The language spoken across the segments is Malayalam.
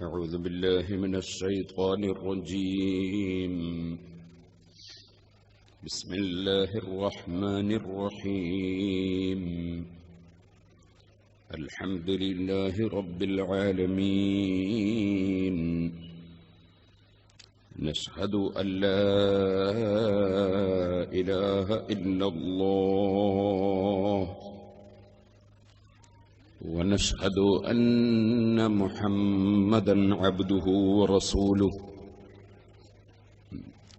أعوذ بالله من الشيطان الرجيم. بسم الله الرحمن الرحيم. الحمد لله رب العالمين. نشهد أن لا إله إلا الله، ونشهد أن محمدًا عبده ورسوله،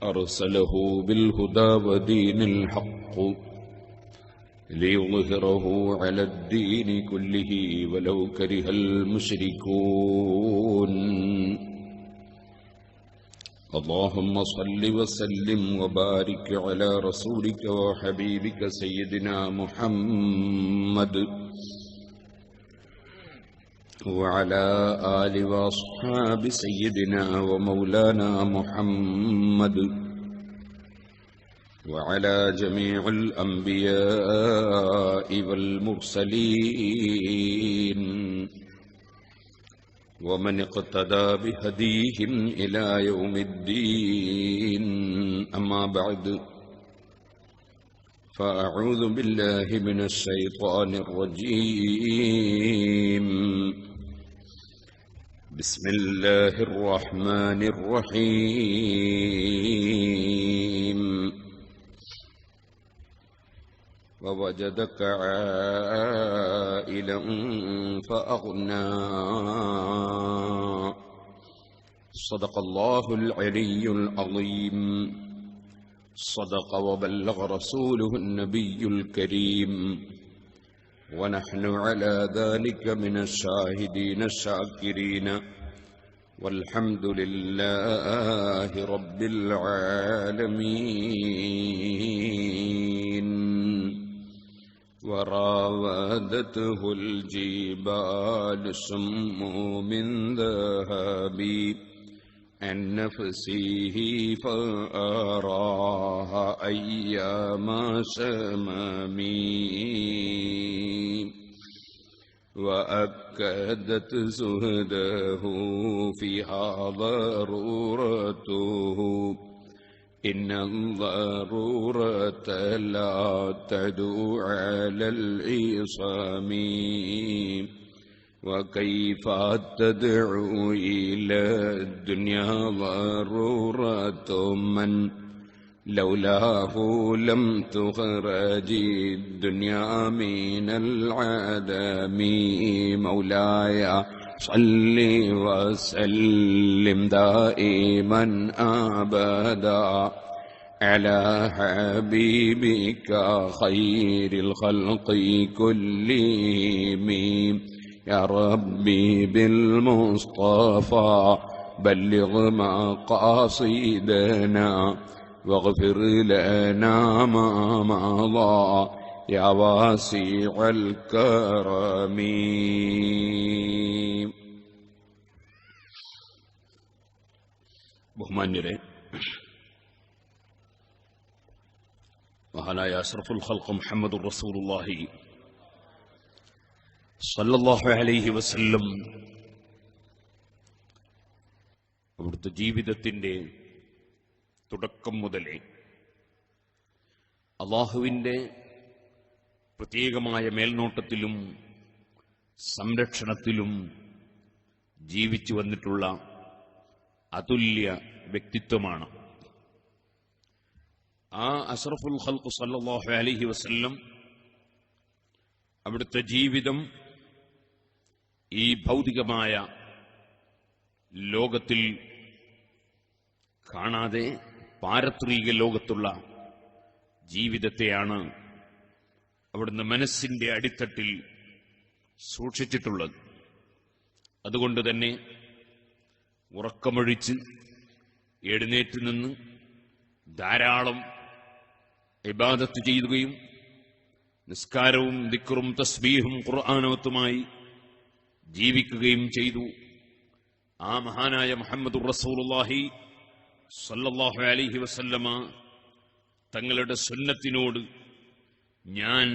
أرسله بالهدى ودين الحق ليظهره على الدين كله ولو كره المشركون. اللهم صل وسلم وبارك على رسولك وحبيبك سيدنا محمد وعلى آل وأصحاب سيدنا ومولانا محمد وعلى جميع الأنبياء والمرسلين ومن اقتدى بهديهم إلى يوم الدين. أما بعد، فأعوذ بالله من الشيطان الرجيم. بسم الله الرحمن الرحيم. ووجدك عائلا فأغنى. صدق الله العلي العظيم. صدق وبلغ رسوله النبي الكريم، ونحن على ذلك من الشاهدين الشاكرين، والحمد لله رب العالمين. وراودته الجبال سم من ذهب عن نفسه فأراها أيام سمامي، وأكدت زهده فيها ضرورته. إن الضرورة لا تدعو على العصام، وكيف تدعو إلى الدنيا ضرورة من لولاه لم تخرج الدنيا من العدم. مولاي صل وسلم دائما أبدا على حبيبك خير الخلق كلهم. يا ربي بالمصطفى بلغ مقاصدنا، واغفر لنا ما مضى يا واسع الكرم. ബഹുമാന്യരെ, മഹാനായ അഷ്റഫുൽ ഖൽഖ് മുഹമ്മദുർ റസൂലുള്ളാഹി സ്വല്ലല്ലാഹു അലൈഹി വസല്ലം അവിടുത്തെ ജീവിതത്തിന്റെ തുടക്കം മുതലേ അല്ലാഹുവിന്റെ പ്രത്യേകമായ മേൽനോട്ടത്തിലും സംരക്ഷണത്തിലും ജീവിച്ചു വന്നിട്ടുള്ള അതുല്യ വ്യക്തിത്വമാണ്. ആ അഷ്റഫുൽ ഖൽഖ് സ്വല്ലല്ലാഹു അലൈഹി വസല്ലം അവിടുത്തെ ജീവിതം ഈ ഭൗതികമായ ലോകത്തിൽ കാണാതെ പാരത്രിക ലോകത്തുള്ള ജീവിതത്തെയാണ് അവിടുന്ന് മനസ്സിന്റെ അടിത്തട്ടിൽ സൂക്ഷിച്ചിട്ടുള്ളത്. അതുകൊണ്ട് തന്നെ ഉറക്കമൊഴിച്ച് എഴുന്നേറ്റ് നിന്ന് ധാരാളം ഇബാദത്ത് ചെയ്യുകയും നിസ്കാരവും ദിക്റും തസ്ബീഹും ഖുർആനോത്തുമായി ജീവിക്കുകയും ചെയ്തു. ആ മഹാനായ മുഹമ്മദുർ റസൂലുള്ളാഹി സ്വല്ലല്ലാഹു അലൈഹി വസല്ലമ തങ്ങളുടെ സുന്നത്തിനോട് ഞാൻ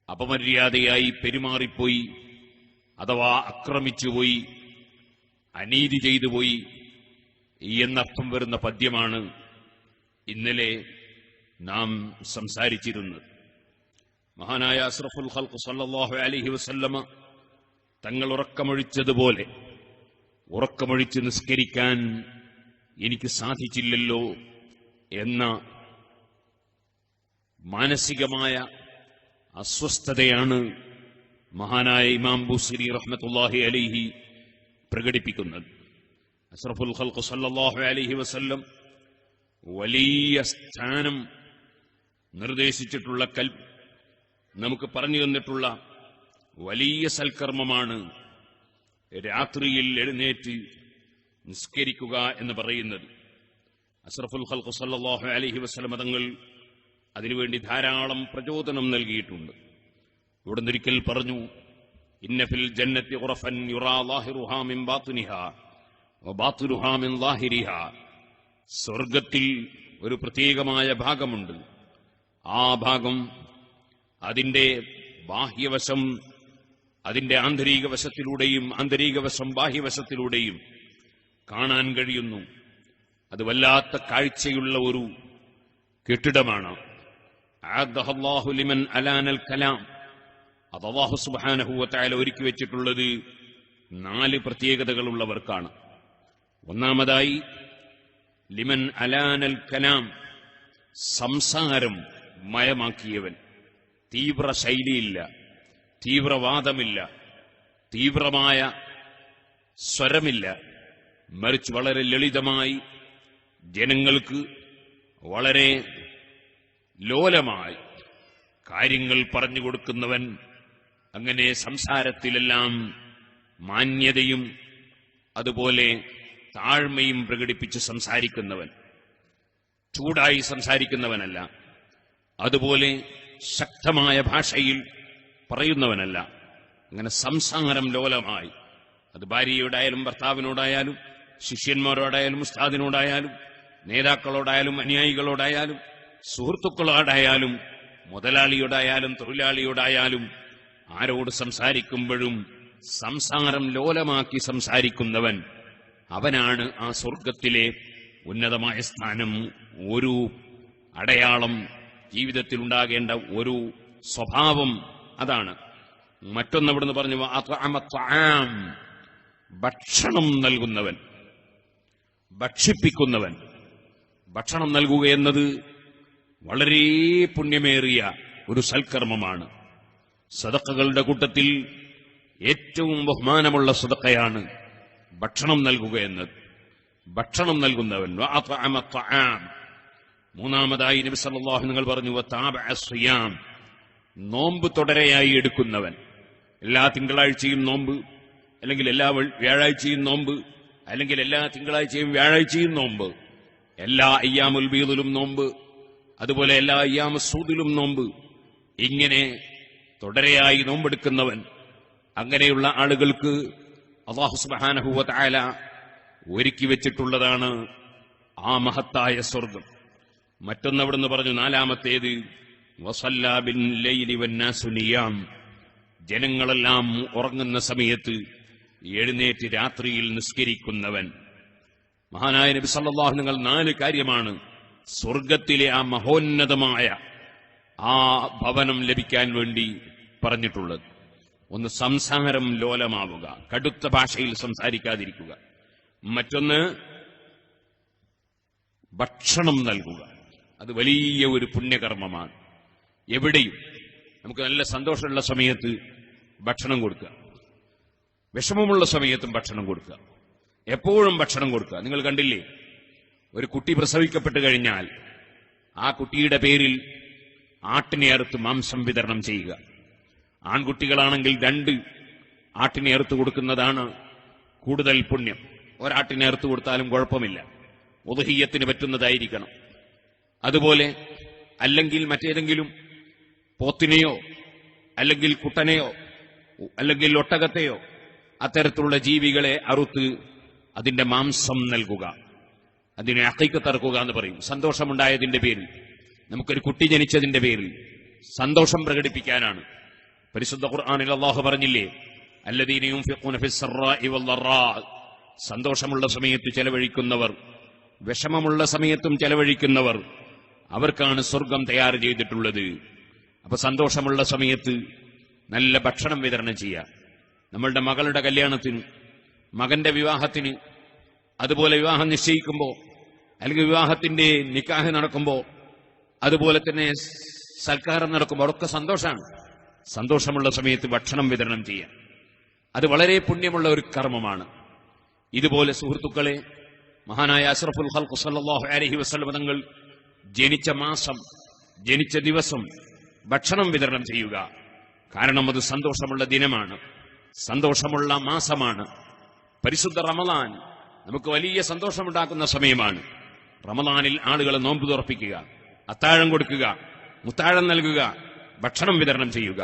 അപമര്യാദയായി പെരുമാറിപ്പോയി അഥവാ ആക്രമിച്ചുപോയി അനീതി ചെയ്തു പോയി എന്നർത്ഥം വരുന്ന പദ്യമാണ് ഇന്നലെ നാം സംസാരിച്ചിരുന്നത്. മഹാനായ അസ്റഫുൽ ഖൽഖ് സല്ലല്ലാഹു അലൈഹി വസല്ലമ തങ്ങൾ ഉറക്കമൊഴിച്ചതുപോലെ ഉറക്കമൊഴിച്ച് നിസ്കരിക്കാൻ എനിക്ക് സാധിച്ചില്ലല്ലോ എന്ന മാനസികമായ അസ്വസ്ഥതയാണ് മഹാനായ ഇമാം ബൂസിരി റഹ്മത്തുള്ളാഹി അലൈഹി പ്രകടിപ്പിക്കുന്നത്. അസ്റഫുൽ ഖൽഖ് സല്ലല്ലാഹു അലൈഹി വസല്ലം വലിയ സ്ഥാനം നിർദ്ദേശിച്ചിട്ടുള്ള നമുക്ക് പറഞ്ഞു തന്നിട്ടുള്ള വലിയ സൽക്കർമ്മമാണ് രാത്രിയിൽ എഴുന്നേറ്റ് നിസ്കരിക്കുക എന്ന് പറയുന്നത്. അസ്റഫുൽ ഖൽഖ് സല്ലല്ലാഹു അലൈഹി വസല്ലം തങ്ങൾ അതിനുവേണ്ടി ധാരാളം പ്രചോദനം നൽകിയിട്ടുണ്ട്. ഇവിടുന്ന് ഒരിക്കൽ പറഞ്ഞു, ഇന്ന ഫിൽ ജന്നത്തി ഖുറഫൻ യുറാ ളാഹിറുഹാ മിൻ ബാത്തിനിഹാ വബാത്തിനുഹാ മിൻ ളാഹിരിഹാ. സ്വർഗത്തിൽ ഒരു പ്രത്യേകമായ ഭാഗമുണ്ട്. ആ ഭാഗം അതിന്റെ ബാഹ്യവശം അതിന്റെ ആന്തരിക വശത്തിലൂടെയും ആന്തരികവശം ബാഹ്യവശത്തിലൂടെയും കാണാൻ കഴിയുന്നു. അത് വല്ലാത്ത കാഴ്ചയുള്ള ഒരു കെട്ടിടമാണ്. അഅദ്ദഹല്ലാഹു ലിമൻ അലാനൽ കലാം. അത് അല്ലാഹു സുബ്ഹാനഹു വ തആല ഒരുക്കി വെച്ചിട്ടുള്ളത് 4 പ്രത്യേകതകളുള്ളവർക്കാണ്. ഒന്നാമതായി ലിമൻ അലാനൽ കലാം, സംസാരം മയമാക്കിയവൻ. തീവ്ര ശൈലിയില്ല, തീവ്രവാദമില്ല, തീവ്രമായ സ്വരമില്ല, മറിച്ച് വളരെ ലളിതമായി ജനങ്ങൾക്ക് വളരെ ലോലമായി കാര്യങ്ങൾ പറഞ്ഞു കൊടുക്കുന്നവൻ. അങ്ങനെ സംസാരത്തിലെല്ലാം മാന്യതയും അതുപോലെ താഴ്മയും പ്രകടിപ്പിച്ച് സംസാരിക്കുന്നവൻ. ചൂടായി സംസാരിക്കുന്നവനല്ല, അതുപോലെ ശക്തമായ ഭാഷയിൽ പറയുന്നവനല്ല. അങ്ങനെ സംസാരം ലോലമായി, അത് ഭാര്യയോടായാലും ഭർത്താവിനോടായാലും ശിഷ്യന്മാരോടായാലും ഉസ്താദിനോടായാലും നേതാക്കളോടായാലും അനുയായികളോടായാലും സുഹൃത്തുക്കളോടായാലും മുതലാളിയോടായാലും തൊഴിലാളിയോടായാലും ആരോട് സംസാരിക്കുമ്പോഴും സംസാരം ലോലമാക്കി സംസാരിക്കുന്നവൻ, അവനാണ് ആ സ്വർഗത്തിലെ ഉന്നതമായ സ്ഥാനം. ഒരു അടയാളം, ജീവിതത്തിൽ ഉണ്ടാകേണ്ട ഒരു സ്വഭാവം അതാണ്. മറ്റൊന്ന് ഇവിടുന്ന് പറഞ്ഞു, ഭക്ഷണം നൽകുന്നവൻ, ഭക്ഷിപ്പിക്കുന്നവൻ. ഭക്ഷണം നൽകുക എന്നത് വളരെ പുണ്യമേറിയ ഒരു സൽക്കർമ്മമാണ്. സദഖകളുടെ കൂട്ടത്തിൽ ഏറ്റവും ബഹുമാനമുള്ള സദഖയാണ് ഭക്ഷണം നൽകുക എന്നത്. ഭക്ഷണം നൽകുന്നവൻ. മൂന്നാമതായി നബി സല്ലല്ലാഹു നിങ്ങൾ പറഞ്ഞു, വതാബഅസ്സിയാം, നോമ്പ് തുടരെയായി എടുക്കുന്നവൻ. എല്ലാ തിങ്കളാഴ്ചയും നോമ്പ്, അല്ലെങ്കിൽ എല്ലാ വ്യാഴാഴ്ചയും നോമ്പ്, അല്ലെങ്കിൽ എല്ലാ തിങ്കളാഴ്ചയും വ്യാഴാഴ്ചയും നോമ്പ്, എല്ലാ അയ്യാമുൽ ബീദിലും നോമ്പ്, അതുപോലെ എല്ലാ അയ്യാമുസ്സൂദിലും നോമ്പ്. ഇങ്ങനെ തുടരെയായി നോമ്പെടുക്കുന്നവൻ. അങ്ങനെയുള്ള ആളുകൾക്ക് അല്ലാഹു സുബ്ഹാനഹു വ തആല ഒരുക്കി വെച്ചിട്ടുള്ളതാണ് ആ മഹത്തായ സ്വർഗം. മറ്റൊന്ന് അവിടുന്ന് പറഞ്ഞു, നാലാമത്തേത് വസല്ലാ ബിൻ ലൈലി വന്നാസു നിയാം, ജനങ്ങളെല്ലാം ഉറങ്ങുന്ന സമയത്ത് എഴുന്നേറ്റ് രാത്രിയിൽ നിസ്കരിക്കുന്നവൻ. മഹാനായ നബി സല്ലല്ലാഹു നിങ്ങൾ 4 കാര്യമാണ് സ്വർഗത്തിലെ ആ മഹോന്നതമായ ആ ഭവനം ലഭിക്കാൻ വേണ്ടി പറഞ്ഞിട്ടുള്ളത്. ഒന്ന്, സംസാരം ലോലമാവുക, കടുത്ത ഭാഷയിൽ സംസാരിക്കാതിരിക്കുക. മറ്റൊന്ന്, ഭക്ഷണം നൽകുക. അത് വലിയ ഒരു പുണ്യകർമ്മമാണ്. എവിടെയും നമുക്ക് നല്ല സന്തോഷമുള്ള സമയത്ത് ഭക്ഷണം കൊടുക്കുക, വിഷമമുള്ള സമയത്തും ഭക്ഷണം കൊടുക്കുക, എപ്പോഴും ഭക്ഷണം കൊടുക്കുക. നിങ്ങൾ കണ്ടില്ലേ, ഒരു കുട്ടി പ്രസവിക്കപ്പെട്ട് കഴിഞ്ഞാൽ ആ കുട്ടിയുടെ പേരിൽ ആട്ടിനെ അറുത്ത് മാംസം വിതരണം ചെയ്യുക. ആൺകുട്ടികളാണെങ്കിൽ 2 ആട്ടിനെ അറുത്ത് കൊടുക്കുന്നതാണ് കൂടുതൽ പുണ്യം. ഒരാട്ടിനെ അറുത്ത് കൊടുത്താലും കുഴപ്പമില്ല, ഉദ്ഹിയ്യത്തിന് പറ്റുന്നതായിരിക്കണം. അതുപോലെ അല്ലെങ്കിൽ മറ്റേതെങ്കിലും പോത്തിനെയോ അല്ലെങ്കിൽ കുട്ടനെയോ അല്ലെങ്കിൽ ഒട്ടകത്തെയോ അത്തരത്തിലുള്ള ജീവികളെ അറുത്ത് അതിന്റെ മാംസം നൽകുക, അതിനെ അഖീഖത്ത് അറുക്കുക എന്ന് പറയും. സന്തോഷമുണ്ടായതിന്റെ പേരിൽ, നമുക്കൊരു കുട്ടി ജനിച്ചതിന്റെ പേരിൽ സന്തോഷം പ്രകടിപ്പിക്കാനാണ്. പരിശുദ്ധ ഖുർആനിൽ അല്ലാഹു പറഞ്ഞില്ലേ, അല്ലദീന യുൻഫിഖൂന ഫിസ്സറാഇ വദ്ദറാ, സന്തോഷമുള്ള സമയത്ത് ചെലവഴിക്കുന്നവർ, വിഷമമുള്ള സമയത്തും ചെലവഴിക്കുന്നവർ, അവർക്കാണ് സ്വർഗം തയ്യാർ ചെയ്തിട്ടുള്ളത്. അപ്പൊ സന്തോഷമുള്ള സമയത്ത് നല്ല ഭക്ഷണം വിതരണം ചെയ്യുക. നമ്മളുടെ മകളുടെ കല്യാണത്തിന്, മകന്റെ വിവാഹത്തിന്, അതുപോലെ വിവാഹം നിശ്ചയിക്കുമ്പോൾ, അല്ലെങ്കിൽ വിവാഹത്തിന്റെ നിക്കാഹ് നടക്കുമ്പോൾ, അതുപോലെ തന്നെ സൽക്കാരം നടക്കുമ്പോൾ ഒക്കെ സന്തോഷമാണ്. സന്തോഷമുള്ള സമയത്ത് ഭക്ഷണം വിതരണം ചെയ്യാം. അത് വളരെ പുണ്യമുള്ള ഒരു കർമ്മമാണ്. ഇതുപോലെ സുഹൃത്തുക്കളെ, മഹാനായ അഷ്റഫുൽ ഖൽഖ് സല്ലല്ലാഹു അലൈഹി വസല്ലം തങ്ങൾ ജനിച്ച മാസം, ജനിച്ച ദിവസം ഭക്ഷണം വിതരണം ചെയ്യുക. കാരണം അത് സന്തോഷമുള്ള ദിനമാണ്, സന്തോഷമുള്ള മാസമാണ്. പരിശുദ്ധ റമളാൻ നമുക്ക് വലിയ സന്തോഷമുണ്ടാക്കുന്ന സമയമാണ്. റമളാനിൽ ആളുകൾ നോമ്പ് തുറപ്പിക്കുക, അത്താഴം കൊടുക്കുക, മുത്താഴം നൽകുക, ഭക്ഷണം വിതരണം ചെയ്യുക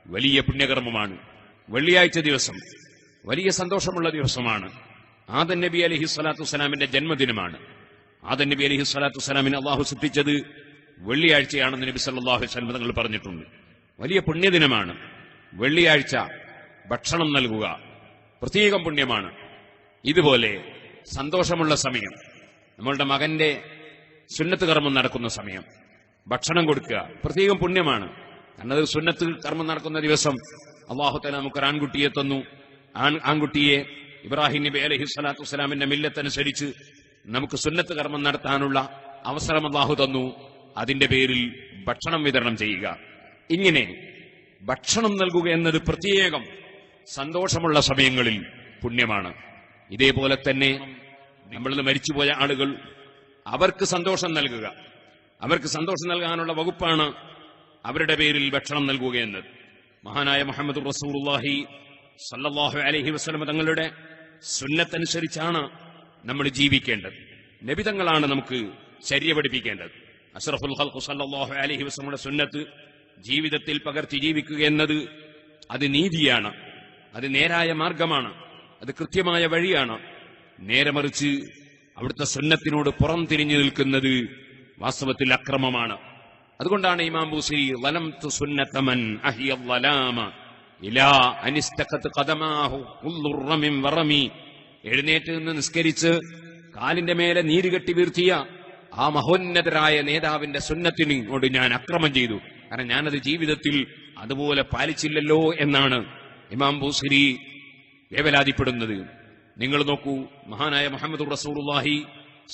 വലിയ പുണ്യകർമ്മമാണ്. വെള്ളിയാഴ്ച ദിവസം വലിയ സന്തോഷമുള്ള ദിവസമാണ്. ആദം നബി അലൈഹി സ്വലാത്തു വസ്സലാമിന്റെ ജന്മദിനമാണ്. ആദം നബി അലൈഹി സ്വലാത്തു വസ്സലാമിനെ അള്ളാഹു സൃഷ്ടിച്ചത് വെള്ളിയാഴ്ചയാണെന്ന് നബി സല്ലല്ലാഹു അലൈഹി വസല്ലം തങ്ങൾ പറഞ്ഞിട്ടുണ്ട്. വലിയ പുണ്യദിനമാണ്. വെള്ളിയാഴ്ച ഭക്ഷണം നൽകുക പ്രത്യേകം പുണ്യമാണ്. ഇതുപോലെ സന്തോഷമുള്ള സമയം, നമ്മളുടെ മകന്റെ സുന്നത്ത് കർമ്മം നടക്കുന്ന സമയം ഭക്ഷണം കൊടുക്കുക പ്രത്യേകം പുണ്യമാണ്. കാരണം അത് സുന്നത്ത് കർമ്മം നടക്കുന്ന ദിവസം അല്ലാഹു തആല നമുക്കൊരു ആൺകുട്ടിയെ തന്നു. ആൺകുട്ടിയെ ഇബ്രാഹിം നബി അലൈഹി സ്വലാത്തു വസ്സലാമിന്റെ മില്ലത്തനുസരിച്ച് നമുക്ക് സുന്നത്ത് കർമ്മം നടത്താനുള്ള അവസരം അല്ലാഹു തന്നു. അതിന്റെ പേരിൽ ഭക്ഷണം വിതരണം ചെയ്യുക. ഇങ്ങനെ ഭക്ഷണം നൽകുക എന്നത് പ്രത്യേകം സന്തോഷമുള്ള സമയങ്ങളിൽ പുണ്യമാണ്. ഇതേപോലെ തന്നെ നമ്മളിൽ മരിച്ചുപോയ ആളുകൾ, അവർക്ക് സന്തോഷം നൽകുക, അവർക്ക് സന്തോഷം നൽകാനുള്ള വകുപ്പാണ് അവരുടെ പേരിൽ ഭക്ഷണം നൽകുക എന്നത്. മഹാനായ മുഹമ്മദ് റസൂലുള്ളാഹി സല്ലല്ലാഹു അലൈഹി വസല്ലം തങ്ങളുടെ സുന്നത്തനുസരിച്ചാണ് നമ്മൾ ജീവിക്കേണ്ടത്. നബിതങ്ങളാണ് നമുക്ക് ശരിയ പഠിപ്പിക്കേണ്ടത്. അഷ്റഫുൽ ഖൽഖ് സല്ലല്ലാഹു അലൈഹി വസല്ലമയുടെ സുന്നത്ത് ജീവിതത്തിൽ പകർത്തി ജീവിക്കുക എന്നത് അത് നീതിയാണ്, അത് നേരായ മാർഗമാണ്, അത് കൃത്യമായ വഴിയാണ്. നേരെ മറിച്ച് അവിടുത്തെ സുന്നത്തിനോട് പുറം തിരിഞ്ഞു നിൽക്കുന്നത് വാസ്തവത്തിൽ അക്രമമാണ്. അതുകൊണ്ടാണ് ഇമാം ബൂസിരി വലംതു സുന്നത മൻ അഹിയ വലാമ ഇലാ അനിസ്തഖത് ഖദമാഹു ഉള്ളുറ മിൻ വറമി, എഴുന്നേറ്റ് നിന്ന് നിസ്കരിച്ച് കാലിന്റെ മേലെ നീര് കെട്ടി വീർത്തിയ ആ മഹോന്നതരായ നേതാവിന്റെ സുന്നത്തിനോട് ഞാൻ അക്രമം ചെയ്തു. കാരണം ഞാനത് ജീവിതത്തിൽ അതുപോലെ പാലിച്ചില്ലല്ലോ എന്നാണ് ഇമാം ബൂസിരി വേവലാതിപ്പെടുന്നത്. നിങ്ങൾ നോക്കൂ, മഹാനായ മുഹമ്മദ് റസൂലുള്ളാഹി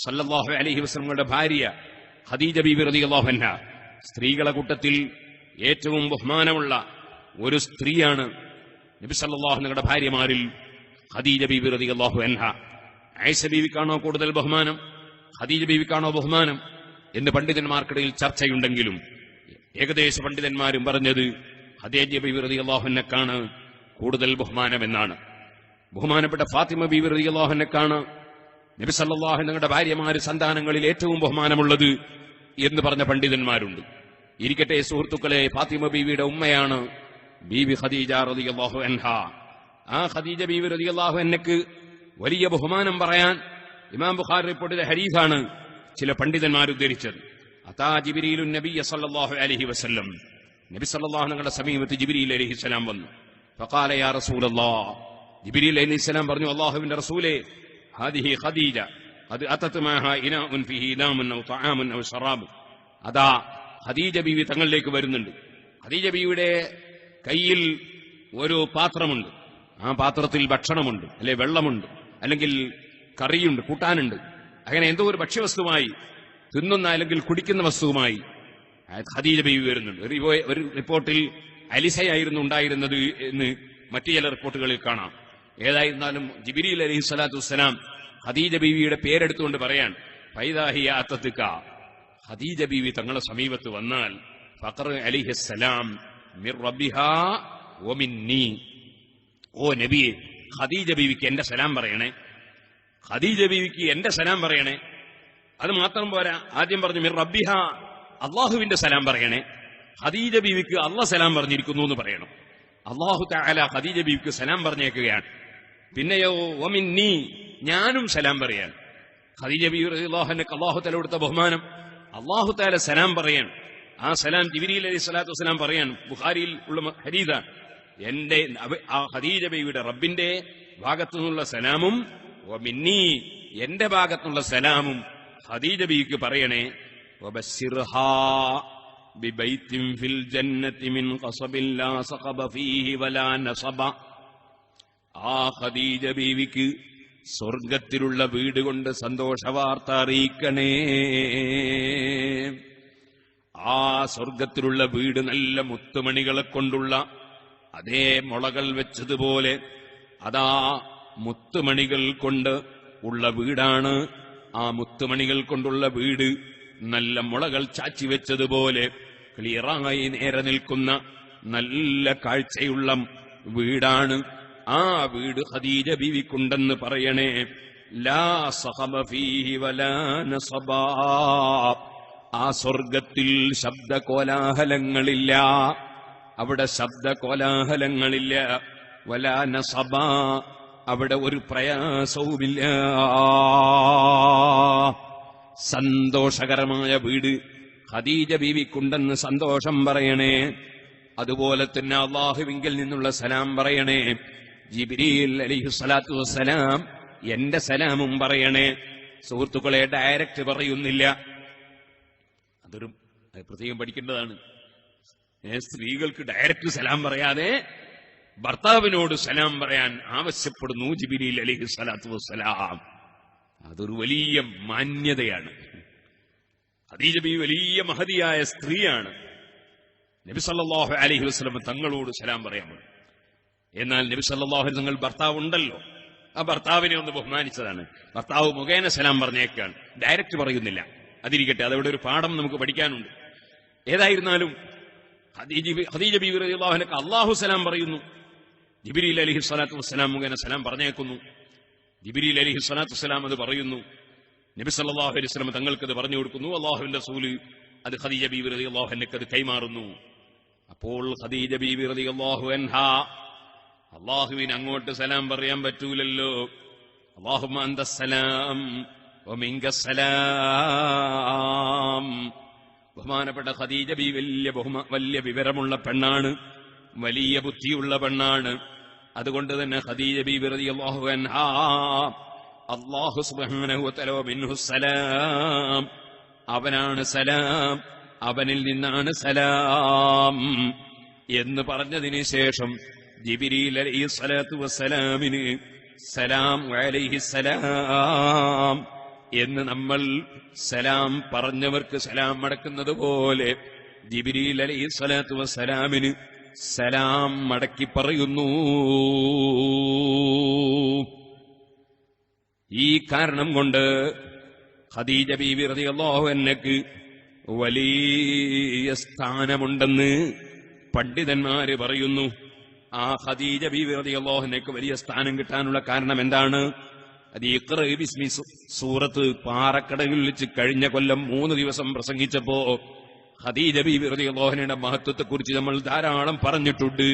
സല്ലല്ലാഹു അലൈഹി വസല്ലമയുടെ ഭാര്യ ഖദീജ ബീവി റളിയല്ലാഹു അൻഹ, സ്ത്രീകളെ കൂട്ടത്തിൽ ഏറ്റവും ബഹുമാനമുള്ള ഒരു സ്ത്രീയാണ് നബി സല്ലല്ലാഹു അലൈഹി വസല്ലമയുടെ ഭാര്യമാരിൽ ഖദീജ ബീവി റളിയല്ലാഹു അൻഹ. ആയിഷ ബീവിക്കാണോ കൂടുതൽ ബഹുമാനം, ഖദീജ ബീവിക്കാണോ ബഹുമാനം എന്ന് പണ്ഡിതന്മാർക്കിടയിൽ ചർച്ചയുണ്ടെങ്കിലും ഏകദേശ പണ്ഡിതന്മാരും പറഞ്ഞത് ഖദീജ ബീവി റളിയല്ലാഹു അൻഹയ്ക്കാണ് കൂടുതൽ ബഹുമാനമെന്നാണ്. ബഹുമാനപ്പെട്ട ഫാത്തിമ ബീവി റളിയല്ലാഹു അൻഹയ്ക്കാണ് നബി സല്ലല്ലാഹു അലൈഹി വസല്ലമയുടെ ഭാര്യമാര് സന്താനങ്ങളിൽ ഏറ്റവും ബഹുമാനമുള്ളത് എന്ന് പറഞ്ഞ പണ്ഡിതന്മാരുണ്ട്. ഇരിക്കട്ടെ സുഹൃത്തുക്കളെ, ഫാത്തിമ ബീവിയുടെ ഉമ്മയാണ് ബീവി ഖദീജ റളിയല്ലാഹു അൻഹ. ആ ഖദീജ ബീവി റളിയല്ലാഹു അൻഹയ്ക്ക് വലിയ ബഹുമാനം പറയാൻ ഇമാം ബുഖാരി റിപ്പോർട്ട് ചെയ്ത ഹദീസാണ് ചില പണ്ഡിതന്മാർ ഉദ്ധരിച്ചത്. അതാ ജിബ്രീലുൻ നബിയ്യ സല്ലല്ലാഹു അലൈഹി വസല്ലം, നബി സല്ലല്ലാഹു അലൈഹി വസല്ലമയുടെ സമീപത്ത് ജിബ്രീൽ അലൈഹിസ്സലാം വന്നു. ഫഖാല യാ റസൂലല്ലാഹ്, ജിബ്രീൽ അലൈഹിസ്സലാം പറഞ്ഞു, അല്ലാഹുവിന്റെ റസൂലേ, ഹാദിഹി ഖദീജ ഖദ് അതത് മാഹാ ഇനാഉൻ ഫീഹി ഇലാമുൻ ഔ തആമുൻ ഔ ശറാബ്. അതാ ഖദീജ ബീവി തങ്ങളിലേക്ക് വരുന്നുണ്ട്. ഖദീജ ബീവിയുടെ കയ്യിൽ ഒരു പാത്രമുണ്ട്. ആ പാത്രത്തിൽ ഭക്ഷണമുണ്ട്, അല്ലെ വെള്ളമുണ്ട്, അല്ലെങ്കിൽ കറിയുണ്ട്, കൂട്ടാനുണ്ട്. അങ്ങനെ എന്തോ ഒരു ഭക്ഷ്യവസ്തുമായി, തിന്നുന്ന അല്ലെങ്കിൽ കുടിക്കുന്ന വസ്തുവുമായി ഖദീജ ബീവി വരുന്നുണ്ട്. ഒരു റിപ്പോർട്ടിൽ അലിസയായിരുന്നു ഉണ്ടായിരുന്നത് എന്ന് മറ്റു ചില റിപ്പോർട്ടുകളിൽ കാണാം. ഏതായിരുന്നാലും ജിബ്രീൽ അലൈഹി സ്വലാത്തു വസ്സലാം ഖദീജ ബീവിയുടെ പേരെടുത്തുകൊണ്ട് പറയാൻ, ഫൈദാഹിയ അത്തത്തുക, ഖദീജ ബീവി തങ്ങളുടെ സമീപത്ത് വന്നാൽ ഫഖർ അലൈഹിസ്സലാം മിർ റബ്ബിഹാ വമിന്നി, ഓ നബിയെ, ഖദീജ ബീവിക്ക് എന്റെ സലാം പറയണേ, ഖദീജ ബീവിക്ക് എന്റെ സലാം പറയണേ. അത് മാത്രം പോരാ, ആദ്യം പറഞ്ഞു മിർ റബ്ബിഹ, അള്ളാഹുവിന്റെ സലാം പറയണേ. ഖദീജ ബീവിക്ക് അള്ളാഹ് സലാം പറഞ്ഞിരിക്കുന്നു എന്ന് പറയണം. അള്ളാഹു തആല ഖദീജ ബീവിക്ക് സലാം പറഞ്ഞേക്കുകയാണ്. പിന്നെയോ വമിന്നി, ഞാനും സലാം പറയാൻ. ഖദീജ ബീവി റളിയല്ലാഹു അൻഹ അള്ളാഹു തആല കൊടുത്ത ബഹുമാനം, അള്ളാഹു തആല സലാം പറയാൻ. ആ സലാം ജിബ്രീൽ അലൈഹി സ്വലാത്തു വസ്സലാം പറയാൻ ബുഖാരിയിൽ ഉള്ള ഹദീസാണ്. എന്റെ ആ ഖദീജ ബീവിയുടെ റബ്ബിന്റെ ഭാഗത്തു നിന്നുള്ള സലാമും വമിന്നി എന്റെ ഭാഗത്തുള്ള സലാമും ഖദീജ ബീവിക്ക് പറയണേ. വബശ്ശിർഹാ ബിബൈത്തിൻ ഫിൽ ജന്നതി മിൻ ഖസബിൻ ലാ സഖബ ഫീഹി വലാ നസബ. ആ ഖദീജ ബീവിക്ക് സ്വർഗത്തിലുള്ള വീട് കൊണ്ട് സന്തോഷവാർത്ത അറിയിക്കണേ. ആ സ്വർഗത്തിലുള്ള വീട് നല്ല മുത്തുമണികളെ കൊണ്ടുള്ള, അതേ മുളകൾ വെച്ചതുപോലെ അതാ മുത്തുമണികൾ കൊണ്ട് ഉള്ള വീടാണ്. ആ മുത്തുമണികൾ കൊണ്ടുള്ള വീട് നല്ല മുളകൾ ചാച്ചി വെച്ചതുപോലെ ക്ലിയറായി നേരെ നിൽക്കുന്ന നല്ല കാഴ്ചയുള്ള വീടാണ്. ആ വീട് ഖദീജ ബീവിക്കുണ്ടെന്ന് പറയണേ. ലാ സഖബ ഫീഹി വലാ നസബ. ആ സ്വർഗത്തിൽ ശബ്ദകോലാഹലങ്ങളില്ല, അവിടെ ശബ്ദകോലാഹലങ്ങളില്ല. വലാ നസബ, അവിടെ ഒരു പ്രയാസവുമില്ല. സന്തോഷകരമായ വീട് ഖദീജ ബീവിക്കുണ്ടെന്ന് സന്തോഷം പറയണേ. അതുപോലെ തന്നെ അല്ലാഹുവിങ്കിൽ നിന്നുള്ള സലാം പറയണേ. ജിബ്രീൽ അലൈഹിസ്സലാത്തു വസ്സലാം എന്റെ സലാമും പറയണേ. സുഹൃത്തുക്കളെ, ഡയറക്റ്റ് പറയുന്നില്ല, അതൊരു പ്രത്യേകം പഠിക്കേണ്ടതാണ്. സ്ത്രീകൾക്ക് ഡയറക്റ്റ് സലാം പറയാതെ ഭർത്താവിനോട് സലാം പറയാൻ ആവശ്യപ്പെടുന്നു ജിബ്രീൽ അലൈഹിസ്സലാത്തു വസ്സലാം. അതൊരു വലിയ മാന്യതയാണ്. ഖദീജ ബീവി വലിയ മഹതിയായ സ്ത്രീയാണ്. നബി സല്ലല്ലാഹു അലൈഹി വസല്ലം തങ്ങളോട് സലാം പറയാൻ. എന്നാൽ നബി സല്ലല്ലാഹു അലൈഹി വസല്ലം ഭർത്താവ് ഉണ്ടല്ലോ, ആ ഭർത്താവിനെ ഒന്ന് ബഹുമാനിച്ചതാണ്. ഭർത്താവ് മുഖേന സലാം പറഞ്ഞേക്കാണ്, ഡയറക്റ്റ് പറയുന്നില്ല. അതിരിക്കട്ടെ, അതവിടെ ഒരു പാഠം നമുക്ക് പഠിക്കാനുണ്ട്. ഏതായിരുന്നാലും ഖദീജ ബീവി റളിയല്ലാഹു അൻഹ അല്ലാഹു സലാം പറയുന്നു. ജിബ്രീൽ അലൈഹിസ്സലാത്തു വസ്സലാം മുഖേന സലാം പറഞ്ഞേക്കുന്നു. ജിബ്രീൽ അലൈഹിസ്സലാത്തു വസ്സലാം അത് പറയുന്നു. നബി സല്ലല്ലാഹു അലൈഹി വസല്ലം തങ്ങൾക്കത് പറഞ്ഞു കൊടുക്കുന്നു. അല്ലാഹുവിന്റെ റസൂല് അത് ഖദീജ ബീവി റളിയല്ലാഹു അൻഹയ്ക്ക് അത് കൈമാറുന്നു. അപ്പോൾ ഖദീജ ബീവി റളിയല്ലാഹു അൻഹ അല്ലാഹുവിന് അങ്ങോട്ട് സലാം പറയാൻ പറ്റൂലല്ലോ. അല്ലാഹുമ്മ അന്തസ്സലാം വമിൻകസ്സലാം. ബഹുമാനപ്പെട്ട ഖദീജ ബീവി വലിയ വിവരമുള്ള പെണ്ണാണ്, വലിയ ബുദ്ധിയുള്ള പെണ്ണാണ്. അതുകൊണ്ട് തന്നെ ഖദീജ ബീവി റളിയല്ലാഹു അൻഹാ അല്ലാഹു സുബ്ഹാനഹു വ തആല മിൻഹുസ്സലാം, അവനാണ് സലാം, അവനിൽ നിന്നാണ് സലാം എന്ന് പറഞ്ഞതിന് ശേഷം ജിബ്രീൽ അലൈഹിസ്സലാത്തു വസ്സലാമിന് സലാം അലൈഹിസ്സലാം എന്ന് നമ്മൾ സലാം പറഞ്ഞവർക്ക് സലാം മടക്കുന്നത് പോലെ ജിബ്രീൽ അലൈഹിസ്സലാത്തു വസ്സലാമിന് സലാം മടക്കി പറയുന്നു. ഈ കാരണം കൊണ്ട് ഖദീജ ബീവി റളിയല്ലാഹു അൻഹയ്ക്ക് വലിയ സ്ഥാനമുണ്ടെന്ന് പണ്ഡിതന്മാര് പറയുന്നു. ആ ഖദീജ ബീവി റളിയല്ലാഹു അൻഹയ്ക്ക് വലിയ സ്ഥാനം കിട്ടാനുള്ള കാരണം എന്താണ്? അത് ഇഖ്റ ബിസ്മി സൂറത്ത് പാറക്കടലിൽ വെച്ച് കഴിഞ്ഞ കൊല്ലം 3 ദിവസം പ്രസംഗിച്ചപ്പോ ഖദീജ ബീവി റളിയല്ലാഹു അൻഹയുടെ മഹത്വത്തെക്കുറിച്ച് നമ്മൾ ധാരാളം പറഞ്ഞിട്ടുണ്ട്.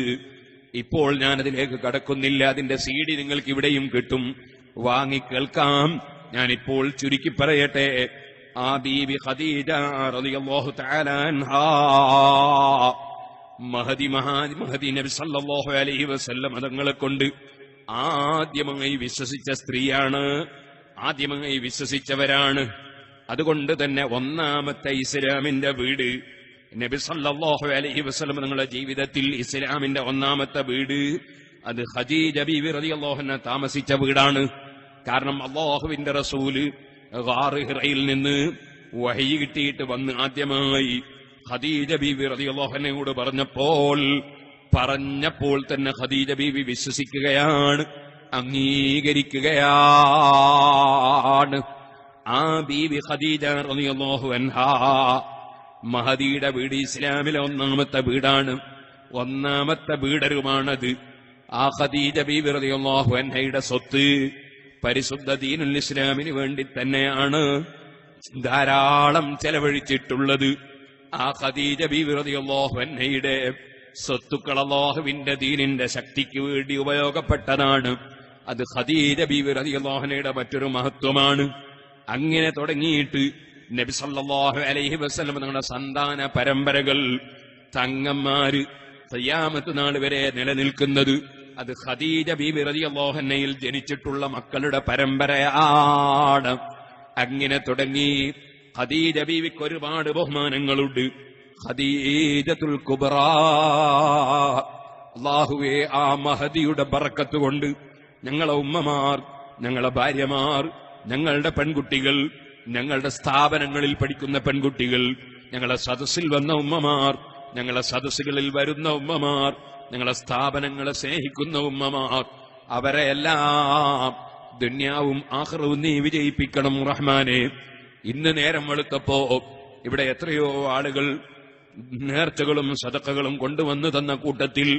ഇപ്പോൾ ഞാനതിലേക്ക് കടക്കുന്നില്ല. അതിന്റെ CD നിങ്ങൾക്ക് ഇവിടെയും കിട്ടും, വാങ്ങി കേൾക്കാം. ഞാനിപ്പോൾ ചുരുക്കി പറയട്ടെ. ആ ബീവി ഖദീജ റളിയല്ലാഹു തആല അൻഹാ മഹദി നബി സല്ലല്ലാഹു അലൈഹി വസല്ലം തങ്ങളെ കൊണ്ട് ആദ്യമായി വിശ്വസിച്ച സ്ത്രീയാണ്, ആദ്യമായി വിശ്വസിച്ചവരാണ്. അതുകൊണ്ട് തന്നെ ഒന്നാമത്തെ ഇസ്ലാമിന്റെ വീട് നബി സല്ലല്ലാഹു അലൈഹി വസല്ലം തങ്ങളുടെ ജീവിതത്തിൽ ഇസ്ലാമിന്റെ ഒന്നാമത്തെ വീട് അത് ഖദീജ ബീവി റളിയല്ലാഹു അൻഹ താമസിച്ച വീടാണ്. കാരണം അല്ലാഹുവിന്റെ റസൂല് ഗാർ ഹിറയിൽ നിന്ന് വഹി കിട്ടിയിട്ട് വന്ന് ആദ്യമായി ഖദീജ ബീവി റളിയല്ലാഹു അൻഹയോട് പറഞ്ഞപ്പോൾ തന്നെ ഖദീജ ബീവി വിശ്വസിക്കുകയാണ്, അംഗീകരിക്കുകയാണ്. ആ ബീവി ഖദീജ റളിയല്ലാഹു അൻഹാ മഹദിയുടെ വീട് ഇസ്ലാമിലെ ഒന്നാമത്തെ വീടാണ്, ഒന്നാമത്തെ വീടരുമാണത്. ആ ഖദീജ ബീവി റളിയല്ലാഹു അൻഹയുടെ സ്വത്ത് പരിശുദ്ധ ദീനുൽ ഇസ്ലാമിന് വേണ്ടി തന്നെയാണ് ധാരാളം ചെലവഴിച്ചിട്ടുള്ളത്. ആ ഖദീജ ബീവി റളിയല്ലാഹു അൻഹയുടെ സ്വത്തുക്കൾ അല്ലാഹുവിന്റെ ദീനിന്റെ ശക്തിക്ക് വേണ്ടി ഉപയോഗപ്പെട്ടതാണ്. അത് ഖദീജ ബീവി റളിയല്ലാഹു അൻഹയുടെ മറ്റൊരു മഹത്വമാണ്. അങ്ങനെ തുടങ്ങിയിട്ട് നബി സല്ലല്ലാഹു അലൈഹി വസല്ലം തങ്ങളുടെ സന്താന പരമ്പരകൾ തങ്ങന്മാര് ഖിയാമത്ത് നാൾ വരെ നിലനിൽക്കുന്നത് അത് ഖദീജ ബീബി റളിയല്ലാഹു അൻഹയിൽ ജനിച്ചിട്ടുള്ള മക്കളുടെ പരമ്പരയാണ്. അങ്ങനെ തുടങ്ങി ഖദീജ ബീവിക്ക് ഒരുപാട് ബഹുമാനങ്ങളുണ്ട്. ഖദീജത്തുൽ കുബ്രാ. അല്ലാഹുവേ, ആ മഹദിയുടെ ബറക്കത്ത് കൊണ്ട് ഞങ്ങളെ ഉമ്മമാർ, ഞങ്ങളെ ഭാര്യമാർ, ഞങ്ങളുടെ പെൺകുട്ടികൾ, ഞങ്ങളുടെ സ്ഥാപനങ്ങളിൽ പഠിക്കുന്ന പെൺകുട്ടികൾ, ഞങ്ങളെ സദസ്സിൽ വന്ന ഉമ്മമാർ, ഞങ്ങളെ സദസ്സുകളിൽ വരുന്ന ഉമ്മമാർ, ഞങ്ങളെ സ്ഥാപനങ്ങളെ സ്നേഹിക്കുന്ന ഉമ്മമാർ, അവരെ എല്ലാം ദുന്യാവും ആഖിറവും നീ വിജയിപ്പിക്കണം റഹ്മാനെ. ഇന്ന് നേരം വെളുത്തപ്പോ ഇവിടെ എത്രയോ ആളുകൾ നേർച്ചകളും സദഖകളും കൊണ്ടുവന്നു തന്ന കൂട്ടത്തിൽ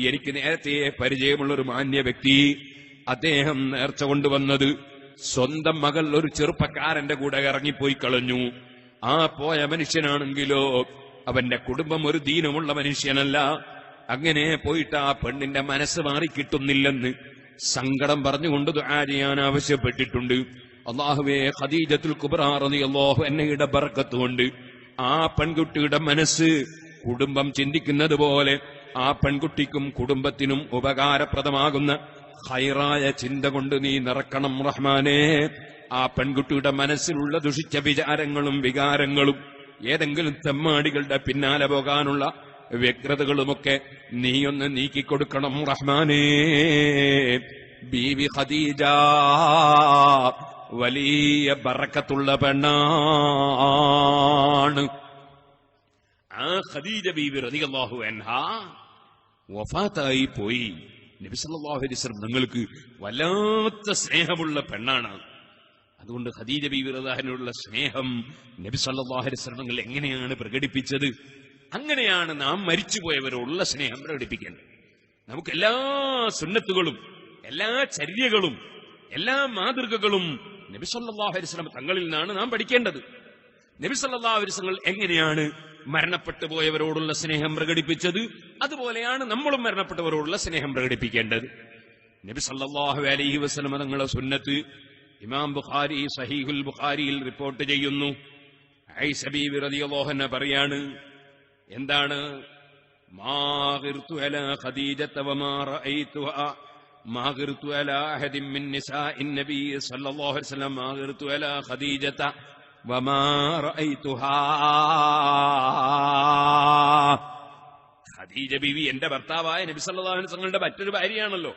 എനിക്ക് നേരത്തെ പരിചയമുള്ളൊരു മാന്യ വ്യക്തി, അദ്ദേഹം നേർച്ച കൊണ്ടുവന്നത് സ്വന്തം മകൾ ഒരു ചെറുപ്പക്കാരന്റെ കൂടെ ഇറങ്ങിപ്പോയി കളഞ്ഞു. ആ പോയ മനുഷ്യനാണെങ്കിലോ അവന്റെ കുടുംബം ഒരു ദീനമുള്ള മനുഷ്യനല്ല. അങ്ങനെ പോയിട്ട് ആ പെണ്ണിന്റെ മനസ്സ് മാറിക്കിട്ടുന്നില്ലെന്ന് സങ്കടം പറഞ്ഞുകൊണ്ട് ദുആ ചെയ്യാൻ ആവശ്യപ്പെട്ടിട്ടുണ്ട്. അല്ലാഹുവേ, ഖദീജത്തുൽ കുബ്രാ റളിയല്ലാഹു അൻഹയുടെ ബറക്കത്ത് കൊണ്ട് ആ പെൺകുട്ടിയുടെ മനസ്സ് കുടുംബം ചിന്തിക്കുന്നത് പോലെ ആ പെൺകുട്ടിക്കും കുടുംബത്തിനും ഉപകാരപ്രദമാകുന്ന ഖൈറായ ചിന്ത കൊണ്ട് നീ നിറക്കണം റഹ്മാനേ. ആ പെൺകുട്ടിയുടെ മനസ്സിലുള്ള ദുഷിച്ച വിചാരങ്ങളും വികാരങ്ങളും ഏതെങ്കിലും തെമ്മാടികളുടെ പിന്നാലെ പോകാനുള്ള വ്യഗ്രതകളുമൊക്കെ നീയൊന്ന് നീക്കിക്കൊടുക്കണം റഹ്മാനേ. ബീവി ഖദീജ വലിയ ബറക്കത്തുള്ള പെണ്ണാണ്. ആ ഖദീജ ബീവി റളിയല്ലാഹു അൻഹാ വഫാത്തായി പോയി. നബി സല്ലല്ലാഹു അലൈഹി വസല്ലം നിങ്ങൾക്ക് വല്ലാത്ത സ്നേഹമുള്ള പെണ്ണാണ്. അതുകൊണ്ട് ഖദീജ ബീവി റളിയല്ലാഹുവിനുള്ള സ്നേഹം നബി സല്ലല്ലാഹു അലൈഹി വസല്ലം എങ്ങനെയാണ് പ്രകടിപ്പിച്ചത്? അങ്ങനെയാണ് നാം മരിച്ചുപോയവരോടുള്ള സ്നേഹം പ്രകടിപ്പിക്കേണ്ടത്. നമുക്ക് എല്ലാ സുന്നത്തുകളും എല്ലാ ചര്യകളും എല്ലാ മാതൃകകളും നബി സല്ലല്ലാഹു അലൈഹി വസല്ലം തങ്ങളിൽ നിന്നാണ് നാം പഠിക്കേണ്ടത്. നബി സല്ലല്ലാഹു അലൈഹി വസല്ലം എങ്ങനെയാണ് മരണപ്പെട്ടു പോയവരോടുള്ള സ്നേഹം പ്രകടിപ്പിച്ചത്, അതുപോലെയാണ് നമ്മളും മരണപ്പെട്ടവരോടുള്ള സ്നേഹം പ്രകടിപ്പിക്കേണ്ടത്. നബി സല്ലല്ലാഹു അലൈഹി വസല്ലം തങ്ങളുടെ സുന്നത്ത് ഇമാം ബുഖാരി സഹീഹുൽ ബുഖാരിയിൽ റിപ്പോർട്ട് ചെയ്യുന്നു. ആയിഷ ബീവി റളിയല്ലാഹു അൻഹ പറയാണ്, എന്താണ്? മാ ഗിർതു അലാ ഖദീജത വമാ റഅയ്തുഹാ മാ ഗിർതു അലാ അഹദിൻ മിൻ നിസാഇൻ നബി സല്ലല്ലാഹു അലൈഹി വസല്ലം മാ ഗിർതു അലാ ഖദീജത വമാ റഅയ്തുഹാ. ഖദീജ ബീവി എന്റെ ഭർത്താവായ നബി സല്ലല്ലാഹു അലൈഹി വസല്ലമയുടെ മറ്റൊരു ഭാര്യയാണല്ലോ.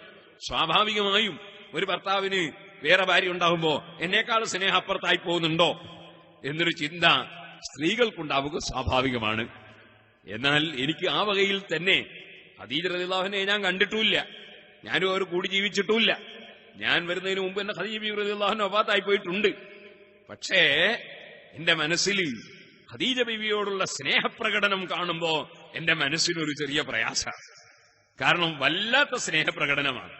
സ്വാഭാവികമായും ഒരു ഭർത്താവിന് വേറെ ഭാര്യ ഉണ്ടാകുമ്പോ എന്നേക്കാൾ സ്നേഹം അപ്പുറത്തായി പോകുന്നുണ്ടോ എന്നൊരു ചിന്ത സ്ത്രീകൾക്കുണ്ടാവുക സ്വാഭാവികമാണ്. എന്നാൽ എനിക്ക് ആ വകയിൽ തന്നെ ഖദീജ റളിയല്ലാഹു അൻഹയെ ഞാൻ കണ്ടിട്ടുമില്ല, ഞാനും അവർ കൂടി ജീവിച്ചിട്ടുമില്ല. ഞാൻ വരുന്നതിന് മുമ്പ് എന്നെ ഖദീജ ബീവി റളിയല്ലാഹു അൻഹ വഫാത്തായി പോയിട്ടുണ്ട്. പക്ഷേ എന്റെ മനസ്സിൽ ഖദീജ ബീവിയോടുള്ള സ്നേഹപ്രകടനം കാണുമ്പോ എന്റെ മനസ്സിനൊരു ചെറിയ പ്രയാസമാണ്. കാരണം വല്ലാത്ത സ്നേഹപ്രകടനമാണ്.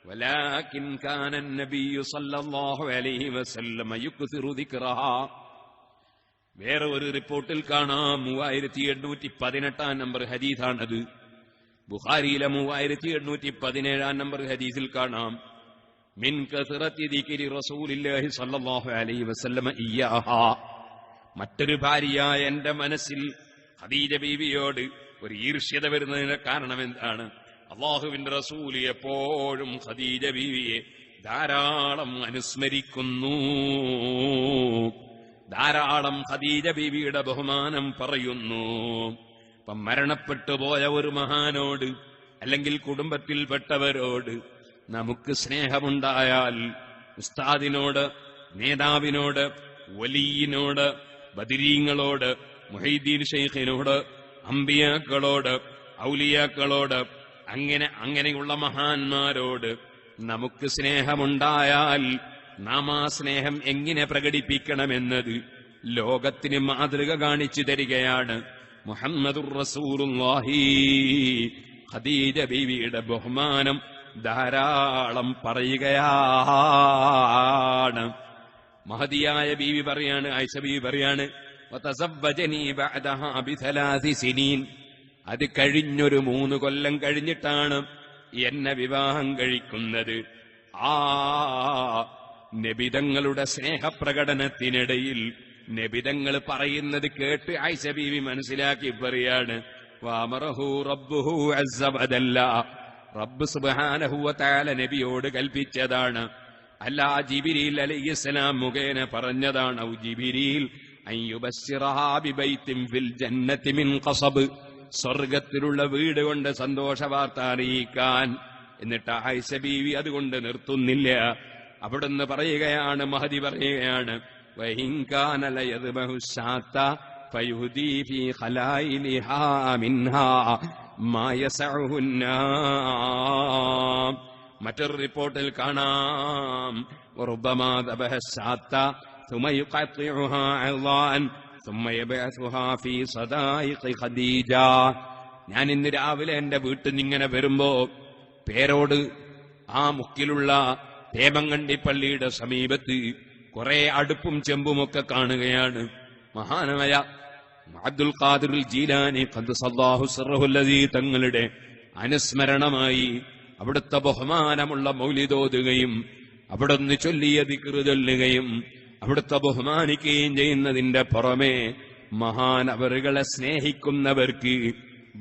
വലാകിൻ കാന നബിയ്യു സല്ലല്ലാഹു അലൈഹി വസല്ലം യുക്സിറു ദിക്റഹാ. വേറെ ഒരു റിപ്പോർട്ടിൽ കാണാം 3818 നമ്പർ ഹദീസാണത്. ബുഖാരിയിലെ 3817 നമ്പർ ഹദീസിൽ കാണാം, മിൻ കസറത്തി ദിക്രി റസൂലില്ലാഹി സല്ലല്ലാഹു അലൈഹി വസല്ലം ഇയ്യാഹാ. മറ്റൊരു ഭാര്യയായ എന്റെ മനസ്സിൽ ഖദീജ ബീവിയോട് ഒരു ഈർഷ്യത വരുന്നതിന് കാരണം എന്താണ്? അല്ലാഹുവിന്റെ റസൂൽ എപ്പോഴും ഖദീജ ബീവിയെ ധാരാളം അനുസ്മരിക്കുന്നു, ധാരാളം ഖദീജ ബീവിയുടെ ബഹുമാനം പറയുന്നു. ഇപ്പം മരണപ്പെട്ടു പോയ ഒരു മഹാനോട് അല്ലെങ്കിൽ കുടുംബത്തിൽപ്പെട്ടവരോട് നമുക്ക് സ്നേഹമുണ്ടായാൽ ഉസ്താദിനോട്, നേതാവിനോട്, വലിയിനോട്, ബദരീങ്ങളോട്, മുഹൈദ്ദീൻ ശൈഖിനോട്, അമ്പിയാക്കളോട്, ഔലിയാക്കളോട്, അങ്ങനെയുള്ള മഹാന്മാരോട് നമുക്ക് സ്നേഹമുണ്ടായാൽ നാം ആ സ്നേഹം എങ്ങനെ പ്രകടിപ്പിക്കണമെന്നത് ലോകത്തിന് മാതൃക കാണിച്ചു തരികയാണ് മുഹമ്മദുർ റസൂലുള്ളാഹി. ഖദീജ ബീവിയുടെ ബഹുമാനം ധാരാളം പറയുകയാണ്. മഹദിയായ ബീവി പറയാണ്, ആയിഷ ബീവി പറയാണ്, വതസവ്വജനി ബഅദഹാ ബിസലാസി സിനീൻ. അത് കഴിഞ്ഞൊരു 3 കൊല്ലം കഴിഞ്ഞിട്ടാണ് എന്നെ വിവാഹം കഴിക്കുന്നത്. ആ നബിതങ്ങളുടെ സ്നേഹപ്രകടനത്തിനിടയിൽ നബിതങ്ങൾ പറയുന്നത് കേട്ട് ആയിഷ ബീവി മനസ്സിലാക്കി പറയാണ്, വഅമറഹു റബ്ബുഹു അസ്സ വജല്ല, റബ്ബ് സുബ്ഹാനഹു വ തആല നബിയോട് കൽപ്പിച്ചതാണ്. അല്ല ജിബ്രീൽ അലൈഹിസ്സലാം മുഖേന പറഞ്ഞതാണ്. ഔ ജിബ്രീൽ അയ്യുബശ്ശിറഹാ ബിബൈത്തിൻ ഫിൽ ജന്നതി മിൻ ഖസബ്, സ്വർഗത്തിലുള്ള വീട് കൊണ്ട് സന്തോഷവാർത്ത അറിയിക്കാൻ. എന്നിട്ട് ആയിഷ ബീവി അതുകൊണ്ട് നിർത്തുന്നില്ല. അവിടുന്ന് പറയുകയാണ്, മഹദി പറയുകയാണ്, വഇൻ കാന ലയദ്ബഹു ശാത്ത ഫയുഹദി ഫീ ഖലായിലിഹാ മിൻഹാ മാ യസഉഹുന്ന. മറ്റൊരു റിപ്പോർട്ടിൽ കാണാം, വറുബ്ബമാ ദബഹ ശാത്ത ثم يقطعها عظاً ثم يبعثها في صدائق خديجة. ഞാൻ ഇന്ന് രാവിലെ എന്റെ വീട്ടിൽ നിന്ന് ഇങ്ങനെ വരുമ്പോ പേരോട് ആ മുക്കിലുള്ള തേമങ്കണ്ടി പള്ളിയുടെ സമീപത്ത് കുറെ അടുപ്പും ചെമ്പുമൊക്കെ കാണുകയാണ്. മഹാനായ അബ്ദുൽ ഖാദിർ ജീലാനി ഖദ്ദസല്ലാഹു സിർറഹുൽ അസീ തങ്ങളുടെ അനുസ്മരണമായി അവിടുത്തെ ബഹുമാനമുള്ള മൗലിദോതുകയും അവിടുന്ന് ചൊല്ലിയ ദിക്റ് ചൊല്ലുകയും അവിടുത്തെ ബഹുമാനിക്കുകയും ചെയ്യുന്നതിന്റെ പുറമെ മഹാനവറുകളെ സ്നേഹിക്കുന്നവർക്ക്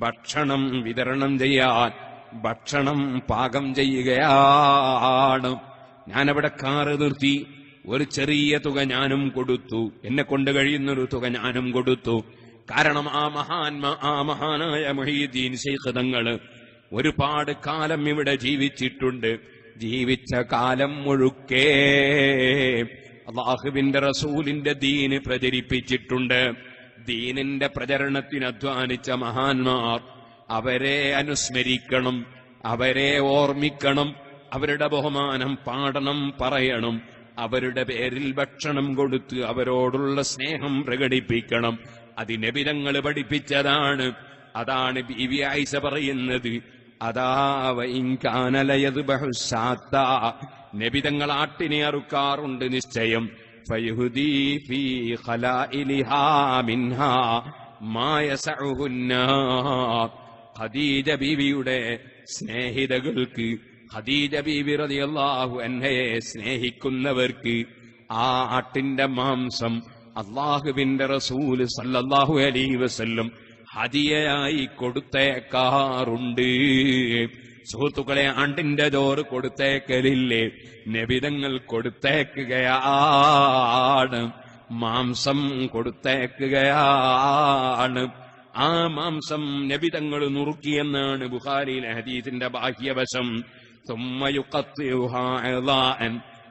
ഭക്ഷണം വിതരണം ചെയ്യാൻ, ഭക്ഷണം പാകം ചെയ്യുകയാണ്. ഞാനവിടെ കാറ് നിർത്തി ഒരു ചെറിയ തുക ഞാനും കൊടുത്തു, എന്നെ കൊണ്ട് കഴിയുന്നൊരു തുക ഞാനും കൊടുത്തു. കാരണം ആ മഹാനായ മുഹീദ്ദീൻ ശൈഖ് തങ്ങള് ഒരുപാട് കാലം ഇവിടെ ജീവിച്ചിട്ടുണ്ട്. ജീവിച്ച കാലം മുഴുക്കേ അല്ലാഹുവിന്റെ റസൂലിന്റെ ദീന് പ്രചരിപ്പിച്ചിട്ടുണ്ട്. ദീനിന്റെ പ്രചരണത്തിന് അധ്വാനിച്ച മഹാന്മാർ, അവരെ അനുസ്മരിക്കണം, അവരെ ഓർമ്മിക്കണം, അവരുടെ ബഹുമാനം പാടണം, പറയണം, അവരുടെ പേരിൽ ഭക്ഷണം കൊടുത്ത് അവരോടുള്ള സ്നേഹം പ്രകടിപ്പിക്കണം. അത് നബി തങ്ങൾ പഠിപ്പിച്ചതാണ്. അതാണ് ബീവി ആയിഷ പറയുന്നത്, അതാ വഇൻ കാന ലയദ്ബഹു ശാത്ത, നബി തങ്ങൾ ആട്ടിനെ അറുക്കാറുണ്ട് നിശ്ചയം. ഫയുഹദി ഫീ ഖലായിലിഹാ മിൻഹാ മാ യസഉഹുന്ന. ഖദീജ ബീവിയുടെ സ്നേഹിതകൾക്ക്, ഖദീജ ബീവി റളിയല്ലാഹു അൻഹയെ സ്നേഹിക്കുന്നവർക്ക് ആ ആട്ടിന്റെ മാംസം അല്ലാഹുവിന്റെ റസൂൽ സല്ലല്ലാഹു അലൈഹി വസല്ലം ഹദിയയായി കൊടുത്തേക്കാറുണ്ട്. സുഹൃത്തുക്കളെ, ആണ്ടിന്റെ ചോറ് കൊടുത്തേക്കലില്ലേ? നബിതങ്ങൾ കൊടുത്തേക്കുകയാണ്, മാംസം കൊടുത്തേക്കുകയാണ്. ആ മാംസം നബിതങ്ങൾ നുറുക്കിയെന്നാണ് ബുഖാരിയിലെ ഹദീസിന്റെ ബാഹ്യവശം.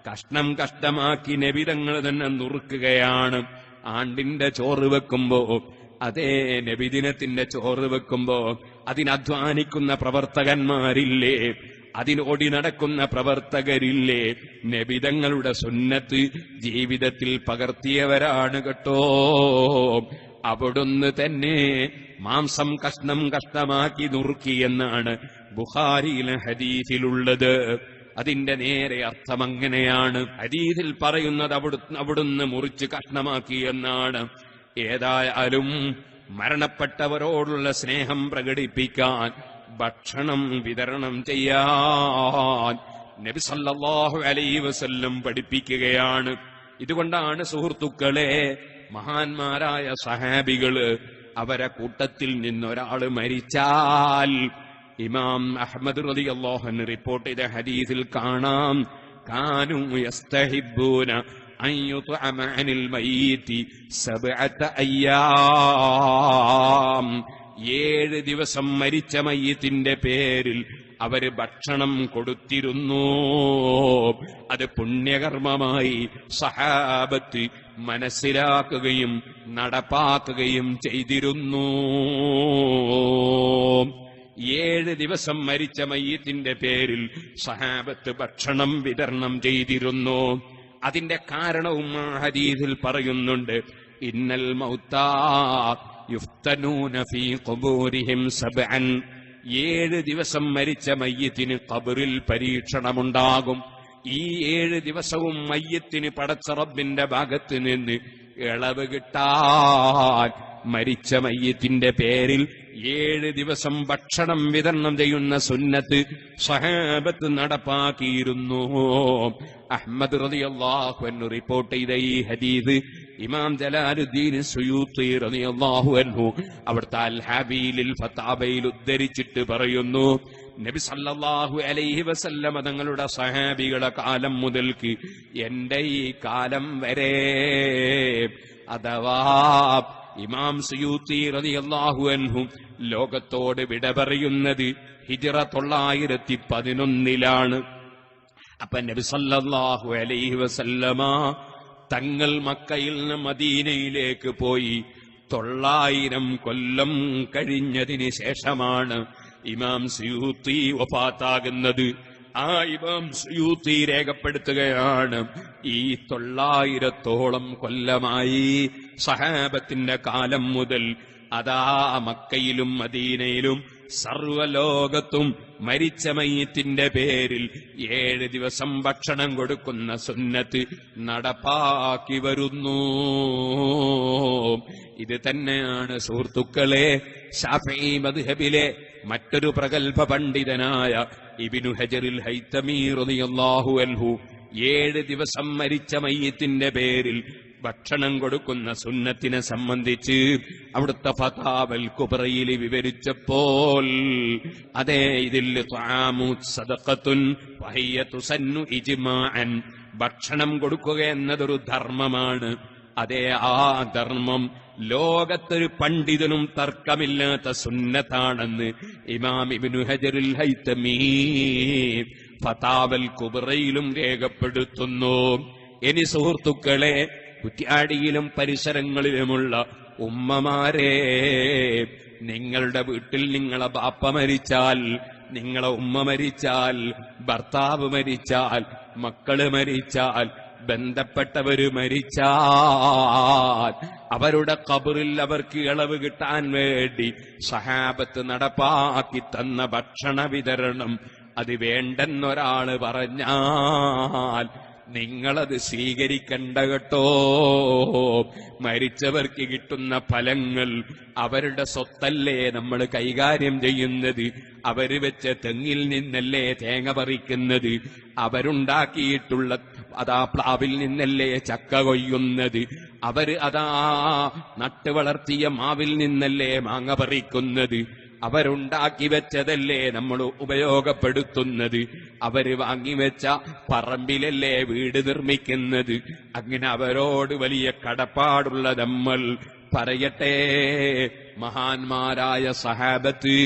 കഷ്ണം കഷ്ടമാക്കി നബിതങ്ങൾ തന്നെ നുറുക്കുകയാണ്. ആണ്ടിന്റെ ചോറ് വെക്കുമ്പോ, അതേ നബിദിനത്തിന്റെ ചോറ് വെക്കുമ്പോ അതിനധ്വാനിക്കുന്ന പ്രവർത്തകന്മാരില്ലേ, അതിനോടി നടക്കുന്ന പ്രവർത്തകരില്ലേ? നബിതങ്ങളുടെ സുന്നത്ത് ജീവിതത്തിൽ പകർത്തിയവരാണ് കേട്ടോ. അവിടുന്ന് തന്നെ മാംസം കഷ്ണം കഷ്ണമാക്കി നുറുക്കിയെന്നാണ് ബുഖാരിയിലെ ഹദീസിലുള്ളത്. അതിന്റെ നേരെ അർത്ഥം അങ്ങനെയാണ്. ഹദീസിൽ പറയുന്നത് അവിടുന്ന് മുറിച്ച് കഷ്ണമാക്കി എന്നാണ്. ഏതായാലും മരണപ്പെട്ടവരോടുള്ള സ്നേഹം പ്രകടിപ്പിക്കാൻ, ഭക്ഷണം വിതരണം ചെയ്യാൻ നബി സല്ലല്ലാഹു അലൈഹി വസല്ലം പഠിപ്പിക്കുകയാണ്. ഇതുകൊണ്ടാണ് സുഹൃത്തുക്കളെ, മഹാന്മാരായ സഹാബികള്, അവരെ കൂട്ടത്തിൽ നിന്നൊരാള് മരിച്ചാൽ, ഇമാം അഹ്മദ് റളിയല്ലാഹു അൻഹു റിപ്പോർട്ട് ചെയ്ത ഹദീസിൽ കാണാം, കാനൂ യസ്തഹിബ്ബൂന അൻ യുത്അമ അനിൽ മയ്യിതി 7 അയ്യാം. 7 ദിവസം മരിച്ച മയ്യിത്തിന്റെ പേരിൽ അവര് ഭക്ഷണം കൊടുത്തിരുന്നു. അത് പുണ്യകർമ്മമായി സഹാബത്ത് മനസ്സിലാക്കുകയും നടപ്പാക്കുകയും ചെയ്തിരുന്നു. 7 ദിവസം മരിച്ച മയ്യിത്തിന്റെ പേരിൽ സഹാബത്ത് ഭക്ഷണം വിതരണം ചെയ്തിരുന്നു. അതിന്റെ കാരണവും ആ ഹദീസിൽ പറയുന്നുണ്ട്. ഇന്നൽ മൗതാ യുഫ്തനൂന ഫീ ഖുബൂരിഹിം 7. 7 ദിവസം മരിച്ച മയ്യിത്തിന് ഖബറിൽ പരീക്ഷണമുണ്ടാകും. ഈ 7 ദിവസവും മയ്യിത്തിന് പടച്ച റബ്ബിന്റെ ഭാഗത്ത് നിന്ന് ഇളവ് കിട്ടാൻ മരിച്ച മയ്യിത്തിന്റെ പേരിൽ 7 ദിവസം ഭക്ഷണം വിതരണം ചെയ്യുന്ന സുന്നത്ത് സഹാബത്ത് നടപ്പാക്കിയിരുന്നു. അഹ്മദ് റളിയല്ലാഹു അൻഹു റിപ്പോർട്ട് ചെയ്ത ഈ ഹദീസ് ഇമാം ജലാലുദ്ദീൻ സുയൂത്തി റളിയല്ലാഹു അൻഹു അവിടുത്തെ അൽ ഹബീലിൽ ഫതാബയിൽ ഉദ്ധരിച്ചിട്ട് പറയുന്നു, നബി സല്ലല്ലാഹു അലൈഹി വസല്ലമ തങ്ങളുടെ സഹാബികളുടെ കാലം മുതൽക്ക് എന്റെ ഈ കാലം വരെ, അഥവാ ഇമാം സുയൂത്തി റളിയല്ലാഹു അൻഹു ലോകത്തോട് വിട പറയുന്നത് ഹിജ്റ 911 അപ്പൊ നബി സല്ലല്ലാഹു അലൈഹി വസല്ലമ തങ്ങൾ മക്കയിൽ നിന്ന് മദീനയിലേക്ക് പോയി 900 കൊല്ലം കഴിഞ്ഞതിന് ശേഷമാണ് ഇമാം സുയൂത്തി വഫാത്താകുന്നത്. ആ ഇമാം സുയൂത്തി രേഖപ്പെടുത്തുകയാണ്, ഈ 900ഓളം കൊല്ലമായി സഹാബത്തിന്റെ കാലം മുതൽ അതാ മക്കയിലും മദീനയിലും സർവലോകത്തും മരിച്ച മയ്യിത്തിന്റെ പേരിൽ 7 ദിവസം ഭക്ഷണം കൊടുക്കുന്ന സുന്നത്ത് നടപ്പാക്കി വരുന്നു. ഇത് തന്നെയാണ് സുഹൃത്തുക്കളെ ശാഫിഈ മദ്ഹബിലെ മറ്റൊരു പ്രഗൽഭ പണ്ഡിതനായ ഇബ്നു ഹജറുൽ ഹൈതമി റളിയല്ലാഹു അൻഹു 7 ദിവസം മരിച്ച മയ്യിത്തിന്റെ പേരിൽ ഭക്ഷണം കൊടുക്കുന്ന സുന്നത്തിനെ സംബന്ധിച്ച് അവിടുത്തെ ഫതാവൽ കുബ്രയിൽ വിവരിച്ചപ്പോൾ, അതേ ഇതിൽ ത്വആമു സദഖത്തുൻ വഹിയ തുസന്നു ഇജ്മാഅൻ, ഭക്ഷണം കൊടുക്കുക എന്നതൊരു ധർമ്മമാണ്. അതേ ആ ധർമ്മം ലോകത്തൊരു പണ്ഡിതനും തർക്കമില്ലാത്ത സുന്നത്താണെന്ന് ഇമാം ഇബ്നു ഹജറുൽ ഹൈതമി ഫതാവൽ കുബ്രയിലും രേഖപ്പെടുത്തുന്നു. ഇനി സുഹൃത്തുക്കളെ, കുറ്റ്യാടിയിലും പരിസരങ്ങളിലുമുള്ള ഉമ്മമാരെ, നിങ്ങളുടെ വീട്ടിൽ നിങ്ങളെ ബാപ്പ മരിച്ചാൽ, നിങ്ങളെ ഉമ്മ മരിച്ചാൽ, ഭർത്താവ് മരിച്ചാൽ, മക്കള് മരിച്ചാൽ, ബന്ധപ്പെട്ടവര് മരിച്ചാൽ അവരുടെ ഖബറിൽ അവർക്ക് ഇളവ് കിട്ടാൻ വേണ്ടി സഹാബത്ത് നടപ്പാക്കി തന്ന ഭക്ഷണ വിതരണം അത് വേണ്ടെന്നൊരാള് പറഞ്ഞാൽ നിങ്ങളത് സ്വീകരിക്കണ്ട കേട്ടോ. മരിച്ചവർക്ക് കിട്ടുന്ന ഫലങ്ങൾ അവരുടെ സ്വത്തല്ലേ നമ്മൾ കൈകാര്യം ചെയ്യുന്നത്. അവര് വെച്ച തെങ്ങിൽ നിന്നല്ലേ തേങ്ങ പറിക്കുന്നത്. അവരുണ്ടാക്കിയിട്ടുള്ള അതാ പ്ലാവിൽ നിന്നല്ലേ ചക്ക കൊയ്യുന്നത്. അവര് അതാ നട്ട് വളർത്തിയ മാവിൽ നിന്നല്ലേ മാങ്ങ പറിക്കുന്നത്. അവരുണ്ടാക്കി വെച്ചതല്ലേ നമ്മൾ ഉപയോഗപ്പെടുത്തുന്നത്. അവര് വാങ്ങിവെച്ച പറമ്പിലല്ലേ വീട് നിർമ്മിക്കുന്നത്. അങ്ങനെ അവരോട് വലിയ കടപ്പാടുള്ള നമ്മൾ പറയട്ടെ, മഹാന്മാരായ സഹാബത്ത്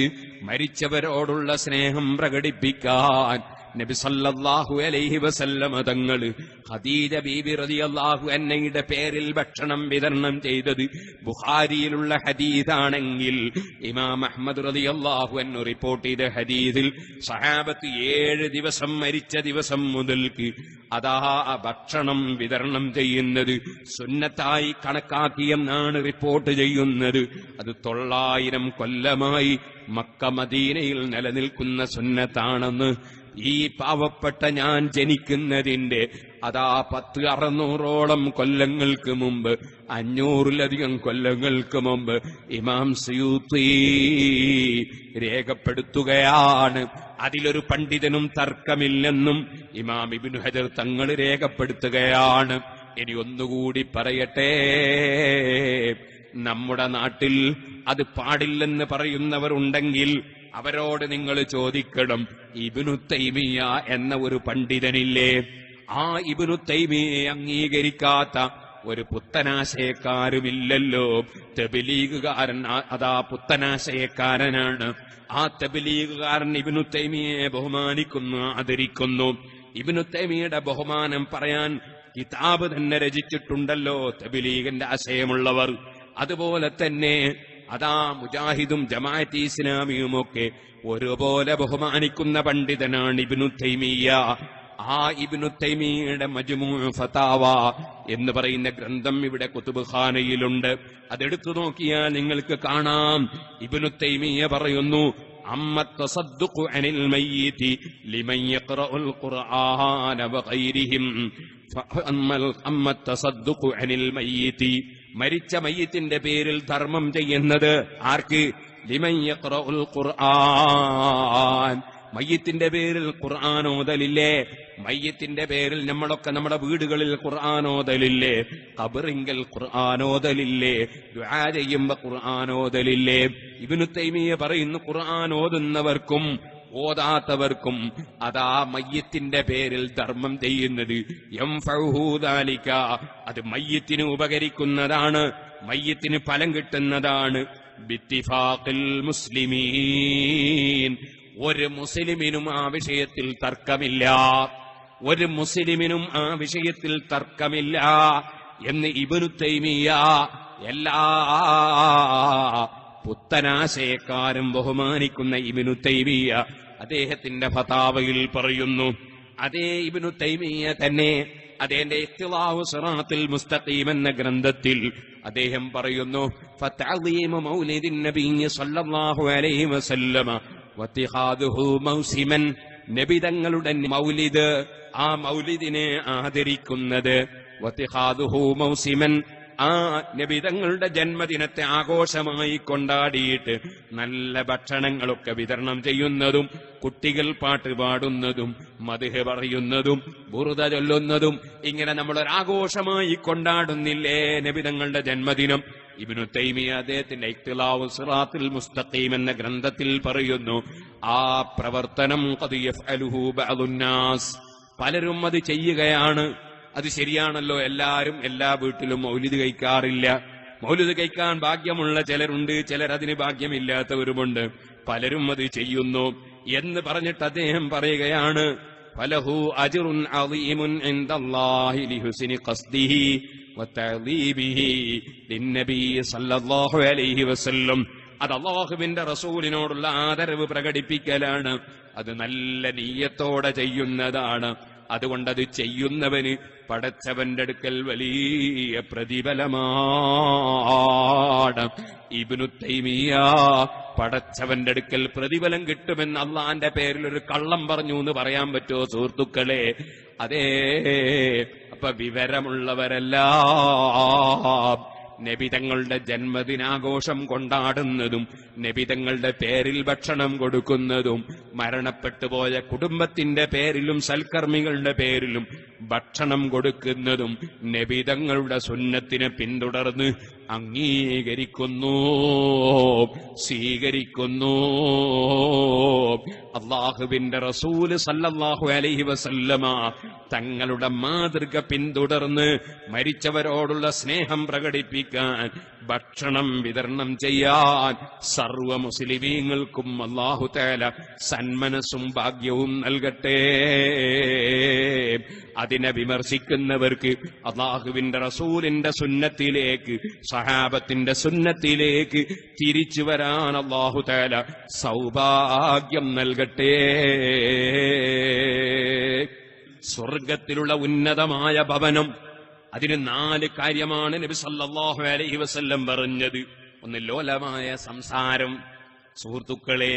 മരിച്ചവരോടുള്ള സ്നേഹം പ്രകടിപ്പിക്കാൻ നബി സല്ലല്ലാഹു അലൈഹി വസല്ലമ തങ്ങൾ ഖദീജ ബീബി റളിയല്ലാഹു അൻഹയുടെ പേരിൽ ഭക്ഷണം വിതരണം ചെയ്തത് ബുഖാരിയിലുള്ള ഹദീസാണെങ്കിൽ ഇമാം അഹ്മദ് റളിയല്ലാഹു അൻഹു റിപ്പോർട്ട് ചെയ്ത ഹദീസിൽ സഹാബത്ത് 7 ദിവസം മരിച്ച ദിവസം മുതൽക്ക് അതാ ഭക്ഷണം വിതരണം ചെയ്യുന്നത് സുന്നത്തായി കണക്കാക്കിയെന്നാണ് റിപ്പോർട്ട് ചെയ്യുന്നത്. അത് 900 കൊല്ലമായി മക്ക മദീനയിൽ നിലനിൽക്കുന്ന സുന്നത്താണെന്ന് ഈ പാവപ്പെട്ട ഞാൻ ജനിക്കുന്നതിന്റെ അതാ 600ഓളം കൊല്ലങ്ങൾക്ക് മുമ്പ്, 500ലധികം കൊല്ലങ്ങൾക്ക് മുമ്പ് ഇമാം സുയൂത്തി രേഖപ്പെടുത്തുകയാണ്. അതിലൊരു പണ്ഡിതനും തർക്കമില്ലെന്നും ഇമാം ഇബ്നു ഹജർ തങ്ങൾ രേഖപ്പെടുത്തുകയാണ്. ഇനി ഒന്നുകൂടി പറയട്ടെ, നമ്മുടെ നാട്ടിൽ അത് പാടില്ലെന്ന് പറയുന്നവരുണ്ടെങ്കിൽ അവരോട് നിങ്ങൾ ചോദിക്കണം, ഇബ്നു തൈമിയ എന്ന ഒരു പണ്ഡിതനില്ലേ? ആ ഇബ്നു തൈമിയെ അംഗീകരിക്കാത്ത ഒരു പുത്തനാശയക്കാരുമില്ലല്ലോ. തബ്ലീഗുകാരൻ അതാ പുത്തനാശയക്കാരനാണ്. ആ തബ്ലീഗുകാരൻ ഇബ്നു തൈമിയെ ബഹുമാനിക്കുന്നു, ആദരിക്കുന്നു. ഇബ്നു തൈമിയുടെ ബഹുമാനം പറയാൻ കിതാബ് തന്നെ രചിച്ചിട്ടുണ്ടല്ലോ തബ്ലീഗിന്റെ ആശയമുള്ളവർ. അതുപോലെ തന്നെ അതാ മുജാഹിദും ജമാഅത്തെ ഇസ്ലാമിയുമൊക്കെ ഒരുപോലെ ബഹുമാനിക്കുന്ന പണ്ഡിതനാണ് ഇബ്നു തൈമിയ. ആ ഇബ്നു തൈമിയുടെ മജ്മൂ' ഫതാവ എന്ന് പറയുന്ന ഗ്രന്ഥം ഇവിടെ കുതുബ്ഖാനയിലുണ്ട്. അതെടുത്തു നോക്കിയാൽ നിങ്ങൾക്ക് കാണാം, ഇബ്നു തൈമിയ പറയുന്നു, അമ്മ തസദ്ദുഖു അനിൽ മയ്യിതി ലിമൻ യഖറഉൽ ഖുർആന വഗൈരിഹിം. അമ്മ തസദ്ദുഖു അനിൽ മയ്യിതി, മരിച്ച മയ്യിത്തിന്റെ പേരിൽ ധർമ്മം ചെയ്യുന്നത് ആർക്ക്? ലിമൻ യഖറഉൽ ഖുർആൻ, മയ്യിത്തിന്റെ പേരിൽ ഖുർആൻ ഓതലില്ലേ? മയ്യിത്തിന്റെ പേരിൽ നമ്മളൊക്കെ നമ്മുടെ വീടുകളിൽ ഖുർആൻ ഓതലില്ലേ? ഖബറിങ്കൽ ഖുർആൻ ഓതലില്ലേ? ദുആ ചെയ്യുമ്പോ ഖുർആൻ ഓതലില്ലേ? ഇബ്നു തൈമിയ പറയുന്നു, ഖുർആൻ ഓതുന്നവർക്കും ഓതാത്തവർക്കും അതാ മയ്യത്തിന്റെ പേരിൽ ധർമ്മം ചെയ്യുന്നത് യംഫഉഹു ദാലിക, അത് മയ്യത്തിന് ഉപകരിക്കുന്നതാണ്, മയ്യത്തിന് ഫലം കിട്ടുന്നതാണ്. ബിത്തിഫാഖിൽ മുസ്ലിമീൻ, ഒരു മുസ്ലിമിനും ആ വിഷയത്തിൽ തർക്കമില്ല, ഒരു മുസ്ലിമിനും ആ വിഷയത്തിൽ തർക്കമില്ല എന്ന് ഇബ്നു തൈമിയ്യ എല്ലാ പുത്തനാശയക്കാരും ബഹുമാനിക്കുന്ന ഇബ്നു തൈമിയ്യ അദ്ദേഹത്തിന്റെ ഫതാവയിൽ പറയുന്നു. അതേ ഇബ്നു തൈമിയ്യ തന്നെ അദ്ദേഹന്റെ ഇഖ്തിലാഉ സിറാത്തുൽ മുസ്തഖീം എന്ന ഗ്രന്ഥത്തിൽ അദ്ദേഹം പറയുന്നു, ഫതഅളീമു മൗലിദിൻ നബിയ്യി സ്വല്ലല്ലാഹു അലൈഹി വസല്ലമ വത്തിഖാദുഹു മൗസിമൻ, നബി തങ്ങളുടെ മൗലിദ്, ആ മൗലിദിനെ ആദരിക്കുന്നത്, വത്തിഖാദുഹു മൗസിമൻ, ആ നബി തങ്ങളുടെ ജന്മദിനത്തെ ആഘോഷമായി കൊണ്ടാടിയിട്ട് നല്ല ഭക്ഷണങ്ങളൊക്കെ വിതരണം ചെയ്യുന്നതും, കുട്ടികൾ പാട്ട് പാടുന്നതും, മദ്ഹ് പറയുന്നതും, ബുറുദ ചൊല്ലുന്നതും, ഇങ്ങനെ നമ്മളൊരാഘോഷമായി കൊണ്ടാടുന്നില്ലേ നബി തങ്ങളുടെ ജന്മദിനം? ഇബ്നു തൈമിയ്യ അദ്ദേഹത്തിന്റെ ഇഖ്തിലാഉ സിറാത്തുൽ മുസ്തഖീം എന്ന ഗ്രന്ഥത്തിൽ പറയുന്നു, ആ പ്രവർത്തനം ഖദ് യഫ്അലുഹു ബഅദുന്നാസ്, പലരും അത് ചെയ്യുകയാണ്. അത് ശരിയാണല്ലോ, എല്ലാവരും എല്ലാ വീട്ടിലും മൗലിദ് കഴിക്കാറില്ല. മൗലിദ് കഴിക്കാൻ ഭാഗ്യമുള്ള ചിലരുണ്ട്, ചിലരതിന് ഭാഗ്യമില്ലാത്തവരുമുണ്ട്. പലരും അത് ചെയ്യുന്നു എന്ന് പറഞ്ഞിട്ട് അദ്ദേഹം പറയുകയാണ്, ഫലഹു അജ്റുൻ അളീമുൻ ഇൻദല്ലാഹി ലിഹുസ്നി ഖസ്ദിഹി വതഅദീബിഹി ലിന്നബി സല്ലല്ലാഹു അലൈഹി വസല്ലം. അത് അല്ലാഹുവിന്റെ റസൂലിനോടുള്ള ആദരവ് പ്രകടിപ്പിക്കലാണ്, അത് നല്ല നിയ്യത്തോടെ ചെയ്യുന്നതാണ്. അതുകൊണ്ടത് ചെയ്യുന്നവന് പടച്ചവന്റെ അടുക്കൽ വലിയ പ്രതിഫലമാണ്. ഇബ്നു തൈമിയ്യ പടച്ചവന്റെ അടുക്കൽ പ്രതിഫലം കിട്ടുമെന്ന് അള്ളാന്റെ പേരിൽ ഒരു കള്ളം പറഞ്ഞു എന്ന് പറയാൻ പറ്റുമോ സുഹൃത്തുക്കളെ? അതേ, അപ്പൊ വിവരമുള്ളവരെല്ലാം നബിതങ്ങളുടെ ജന്മദിനാഘോഷം കൊണ്ടാടുന്നതും, നബിതങ്ങളുടെ പേരിൽ ഭക്ഷണം കൊടുക്കുന്നതും, മരണപ്പെട്ടുപോയ കുടുംബത്തിന്റെ പേരിലും സൽക്കർമ്മികളുടെ പേരിലും ഭക്ഷണം കൊടുക്കുന്നതും നബിതങ്ങളുടെ സുന്നത്തിനെ പിന്തുടർന്ന് അംഗീകരിക്കുന്നു, സ്വീകരിക്കുന്നു. അല്ലാഹുവിന്റെ റസൂല് സല്ലല്ലാഹു അലൈഹി വസല്ലമ തങ്ങളുടെ മാതൃക പിന്തുടർന്ന് മരിച്ചവരോടുള്ള സ്നേഹം പ്രകടിപ്പിക്കാൻ, ഭക്ഷണം വിതരണം ചെയ്യാൻ സർവ്വ മുസ്ലിമീങ്ങൾക്കും അല്ലാഹു തആല സന്മനസ്സും ഭാഗ്യവും നൽകട്ടെ. അതിനെ വിമർശിക്കുന്നവർക്ക് അല്ലാഹുവിന്റെ റസൂലിന്റെ സുന്നത്തിലേക്ക്, സഹാബത്തിന്റെ സുന്നത്തിലേക്ക് തിരിച്ചു വരാൻ അല്ലാഹു തആല സൗഭാഗ്യം നൽകട്ടെ. സ്വർഗത്തിലുള്ള ഉന്നതമായ ഭവനം, അതിന് 4 കാര്യമാണ് നബി സല്ലല്ലാഹു അലൈഹി വസല്ലം പറഞ്ഞത്. ഒന്ന് ലോലമായ സംസാരം. സുഹൃത്തുക്കളെ,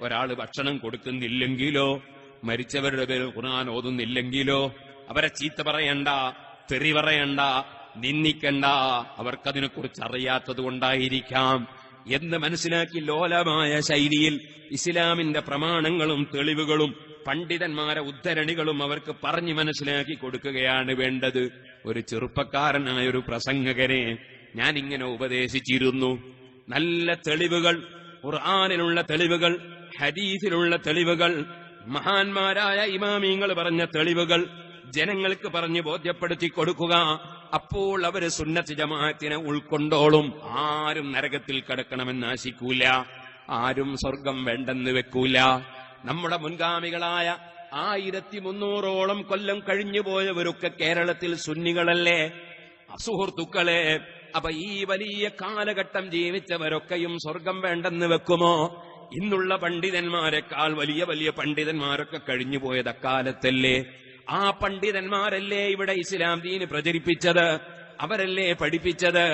ഒരാൾ ഭക്ഷണം കൊടുക്കുന്നില്ലെങ്കിലോ, മരിച്ചവരുടെ പേരിൽ ഖുർആൻ ഓതുന്നില്ലെങ്കിലോ അവരെ ചീത്ത പറയണ്ട, തെറി പറയണ്ട, നിന്ദിക്കണ്ട, അവർക്കതിനെക്കുറിച്ച് അറിയാത്തത് കൊണ്ടായിരിക്കാം എന്ന് മനസ്സിലാക്കി ലോലമായ ശൈലിയിൽ ഇസ്ലാമിന്റെ പ്രമാണങ്ങളും തെളിവുകളും പണ്ഡിതന്മാരെ ഉദ്ധരണികളും അവർക്ക് പറഞ്ഞു മനസ്സിലാക്കി കൊടുക്കുകയാണ് വേണ്ടത്. ഒരു ചെറുപ്പക്കാരനായ ഒരു പ്രസംഗകനെ ഞാൻ ഇങ്ങനെ ഉപദേശിച്ചിരുന്നു. നല്ല തെളിവുകൾ, ഖുർആനിലുള്ള തെളിവുകൾ, ഹദീസിലുള്ള തെളിവുകൾ, മഹാന്മാരായ ഇമാമീങ്ങൾ പറഞ്ഞ തെളിവുകൾ ജനങ്ങൾക്ക് പറഞ്ഞു ബോധ്യപ്പെടുത്തി കൊടുക്കുക. അപ്പോൾ അവര് സുന്നത്ത് ജമാഅത്തിനെ ഉൾക്കൊണ്ടോളും. ആരും നരകത്തിൽ കിടക്കണമെന്ന് ആശിക്കൂല, ആരും സ്വർഗം വേണ്ടെന്ന് വെക്കൂല. നമ്മുടെ മുൻഗാമികളായ 1300ഓളം കൊല്ലം കഴിഞ്ഞുപോയവരൊക്കെ കേരളത്തിൽ സുന്നികളല്ലേ സുഹൃത്തുക്കളെ? അപ്പൊ ഈ വലിയ കാലഘട്ടം ജീവിച്ചവരൊക്കെയും സ്വർഗം വേണ്ടെന്ന് വെക്കുമോ? ഇന്നുള്ള പണ്ഡിതന്മാരെക്കാൾ വലിയ വലിയ പണ്ഡിതന്മാരൊക്കെ കഴിഞ്ഞുപോയത് അക്കാലത്തല്ലേ? ആ പണ്ഡിതന്മാരല്ലേ ഇവിടെ ഇസ്ലാം ദീന് പ്രചരിപ്പിച്ചത്? അവരല്ലേ പഠിപ്പിച്ചത്?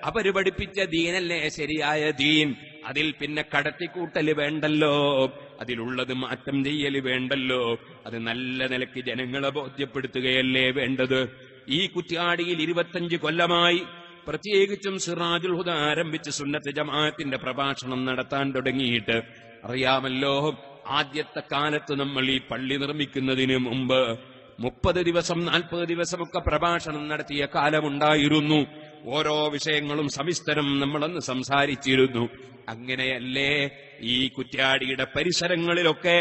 അവര് പഠിപ്പിച്ച ദീനല്ലേ ശരിയായ ദീൻ? അതിൽ പിന്നെ കടത്തിക്കൂട്ടല് വേണ്ടല്ലോ, അതിലുള്ളത് മാറ്റം ചെയ്യല് വേണ്ടല്ലോ. അത് നല്ല നിലയ്ക്ക് ജനങ്ങളെ ബോധ്യപ്പെടുത്തുകയല്ലേ വേണ്ടത്. ഈ കുറ്റ്യാടിയിൽ 25 കൊല്ലമായി പ്രത്യേകിച്ചും സിറാജുൽ ഹുദ ആരംഭിച്ച് സുന്നത്ത് ജമാഅത്തിന്റെ പ്രഭാഷണം നടത്താൻ തുടങ്ങിയിട്ട് അറിയാമല്ലോ. ആദ്യത്തെ കാലത്ത് നമ്മൾ ഈ പള്ളി നിർമ്മിക്കുന്നതിന് മുമ്പ് 30 ദിവസം 40 ദിവസമൊക്കെ പ്രഭാഷണം നടത്തിയ കാലമുണ്ടായിരുന്നു. ഓരോ വിഷയങ്ങളും സവിസ്തരം നമ്മളൊന്ന് സംസാരിച്ചിരുന്നു. അങ്ങനെയല്ലേ ഈ കുറ്റ്യാടിയുടെ പരിസരങ്ങളിലൊക്കെ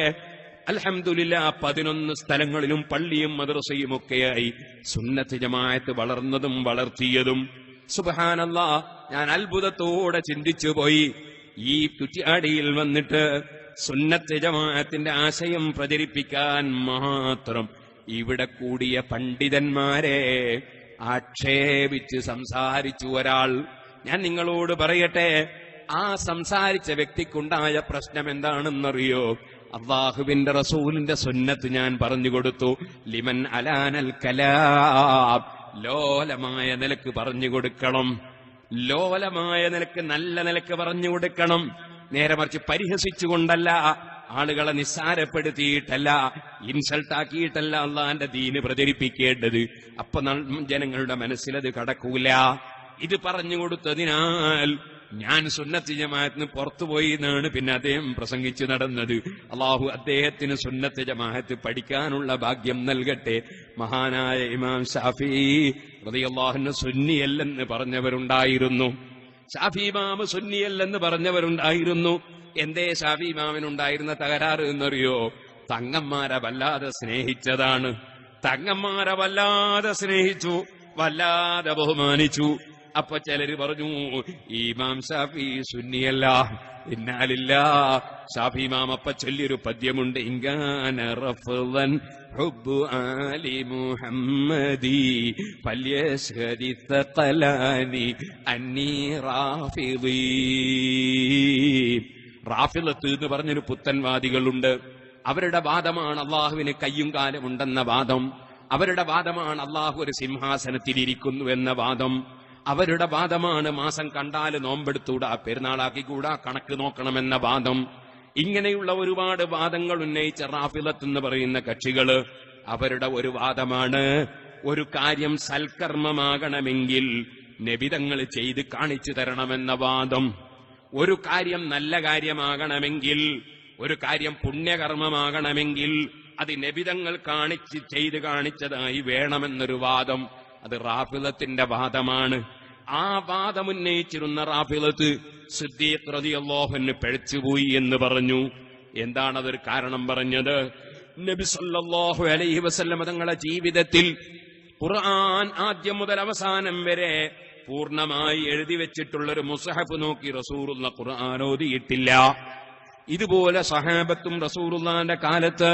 അൽഹംദുലില്ലാ 11 സ്ഥലങ്ങളിലും പള്ളിയും മദ്രസയും ഒക്കെയായി സുന്നത്ത് ജമാഅത്ത് വളർന്നതും വളർത്തിയതും. സുബ്ഹാനല്ലാഹ്, ഞാൻ അത്ഭുതത്തോടെ ചിന്തിച്ചുപോയി. ഈ കുറ്റ്യാടിയിൽ വന്നിട്ട് സുന്നത്ത് ജമാഅത്തിന്റെ ആശയം പ്രചരിപ്പിക്കാൻ മാത്രം ഇവിടെ കൂടിയ പണ്ഡിതന്മാരെ ആക്ഷേപിച്ച് സംസാരിച്ചു ഒരാൾ. ഞാൻ നിങ്ങളോട് പറയട്ടെ, ആ സംസാരിച്ച വ്യക്തിക്കുണ്ടായ പ്രശ്നം എന്താണെന്നറിയോ? അല്ലാഹുവിന്റെ റസൂലിന്റെ സുന്നത്ത് ഞാൻ പറഞ്ഞു കൊടുത്തു. ലിമൻ അലാനൽ കലാം, ലോലമായ നിലക്ക് പറഞ്ഞു കൊടുക്കണം. ലോലമായ നിലക്ക്, നല്ല നിലക്ക് പറഞ്ഞു കൊടുക്കണം. നേരെ മറിച്ച് പരിഹസിച്ചുകൊണ്ടല്ല, ആളുകളെ നിസ്സാരപ്പെടുത്തിയിട്ടല്ല, ഇൻസൾട്ടാക്കിയിട്ടല്ല അള്ളാന്റെ ദീന് പ്രചരിപ്പിക്കേണ്ടത്. അപ്പൊ ജനങ്ങളുടെ മനസ്സിലത് കടക്കൂല. ഇത് പറഞ്ഞു കൊടുത്തതിനാൽ ഞാൻ സുന്നത്ത് ജമാഅത്തിന് പുറത്തുപോയി എന്നാണ് പിന്നെ അദ്ദേഹം പ്രസംഗിച്ചു നടന്നത്. അള്ളാഹു അദ്ദേഹത്തിന് സുന്നത്ത് ജമാഅത്ത് പഠിക്കാനുള്ള ഭാഗ്യം നൽകട്ടെ. മഹാനായ ഇമാം ശാഫിഈ റളിയല്ലാഹു അൻഹു സുന്നിയല്ലെന്ന് പറഞ്ഞവരുണ്ടായിരുന്നു. ശാഫി ഇമാം സുന്നിയല്ലെന്ന് പറഞ്ഞവരുണ്ടായിരുന്നു. എന്തേ ശാഫി ഇമാമിനുണ്ടായിരുന്ന തകരാറ് എന്നറിയോ? തങ്ങന്മാരെ വല്ലാതെ സ്നേഹിച്ചതാണ്. തങ്ങന്മാരെ വല്ലാതെ സ്നേഹിച്ചു, വല്ലാതെ ബഹുമാനിച്ചു. അപ്പൊ ചിലര് പറഞ്ഞു, ഇമാം ഷാഫി സുന്നിയല്ല. ഇന്നാലില്ലാ, ഷാഫി ഇമാം അപ്പ ചൊല്ലിയൊരു പദ്യമുണ്ട്, ഇങ്കാന റഫ്ളൻ ഹുബ്ബു ആലി മുഹമ്മദി ഫല്യശ്ഹദി തഖലാനി അന്നി റാഫിദി. റാഫിളത്ത് എന്ന് പറഞ്ഞൊരു പുത്തൻവാദികളുണ്ട്. അവരുടെ വാദമാണ് അള്ളാഹുവിന് കയ്യും കാലും ഉണ്ടെന്ന വാദം. അവരുടെ വാദമാണ് അള്ളാഹു ഒരു സിംഹാസനത്തിലിരിക്കുന്നു എന്ന വാദം. അവരുടെ വാദമാണ് മാസം കണ്ടാൽ നോമ്പെടുത്തൂടാ, പെരുന്നാളാക്കിക്കൂടാ, കണക്ക് നോക്കണമെന്ന വാദം. ഇങ്ങനെയുള്ള ഒരുപാട് വാദങ്ങൾ ഉന്നയിച്ച റാഫിളത്ത് എന്ന് പറയുന്ന കക്ഷികള്, അവരുടെ ഒരു വാദമാണ്, ഒരു കാര്യം സൽക്കർമ്മമാകണമെങ്കിൽ നബിതങ്ങൾ ചെയ്ത് കാണിച്ചു തരണമെന്ന വാദം. ഒരു കാര്യം നല്ല കാര്യമാകണമെങ്കിൽ, ഒരു കാര്യം പുണ്യകർമ്മമാകണമെങ്കിൽ അത് നബിതങ്ങൾ ചെയ്ത് കാണിച്ചതായി വേണമെന്നൊരു വാദം. അത് റാഫിളത്തിന്റെ വാദമാണ്. ആ വാദം ഉന്നയിച്ചിരുന്ന റാഫിളത്ത് സിദ്ദീഖ് റളിയല്ലാഹു അൻഹു പിഴച്ചുപോയി എന്ന് പറഞ്ഞു. എന്താണതൊരു കാരണം പറഞ്ഞത്? നബി സല്ലല്ലാഹു അലൈഹി വസല്ലം തങ്ങളുടെ ജീവിതത്തിൽ ഖുർആൻ ആദ്യം മുതൽ അവസാനം വരെ പൂർണ്ണമായി എഴുതി വെച്ചിട്ടുള്ളൊരു മുസ്ഹഫ് നോക്കി റസൂലുള്ള ഖുർആൻ ഓതിയിട്ടില്ല. ഇതുപോലെ സഹാബത്തും റസൂലുള്ളാന്റെ കാലത്ത്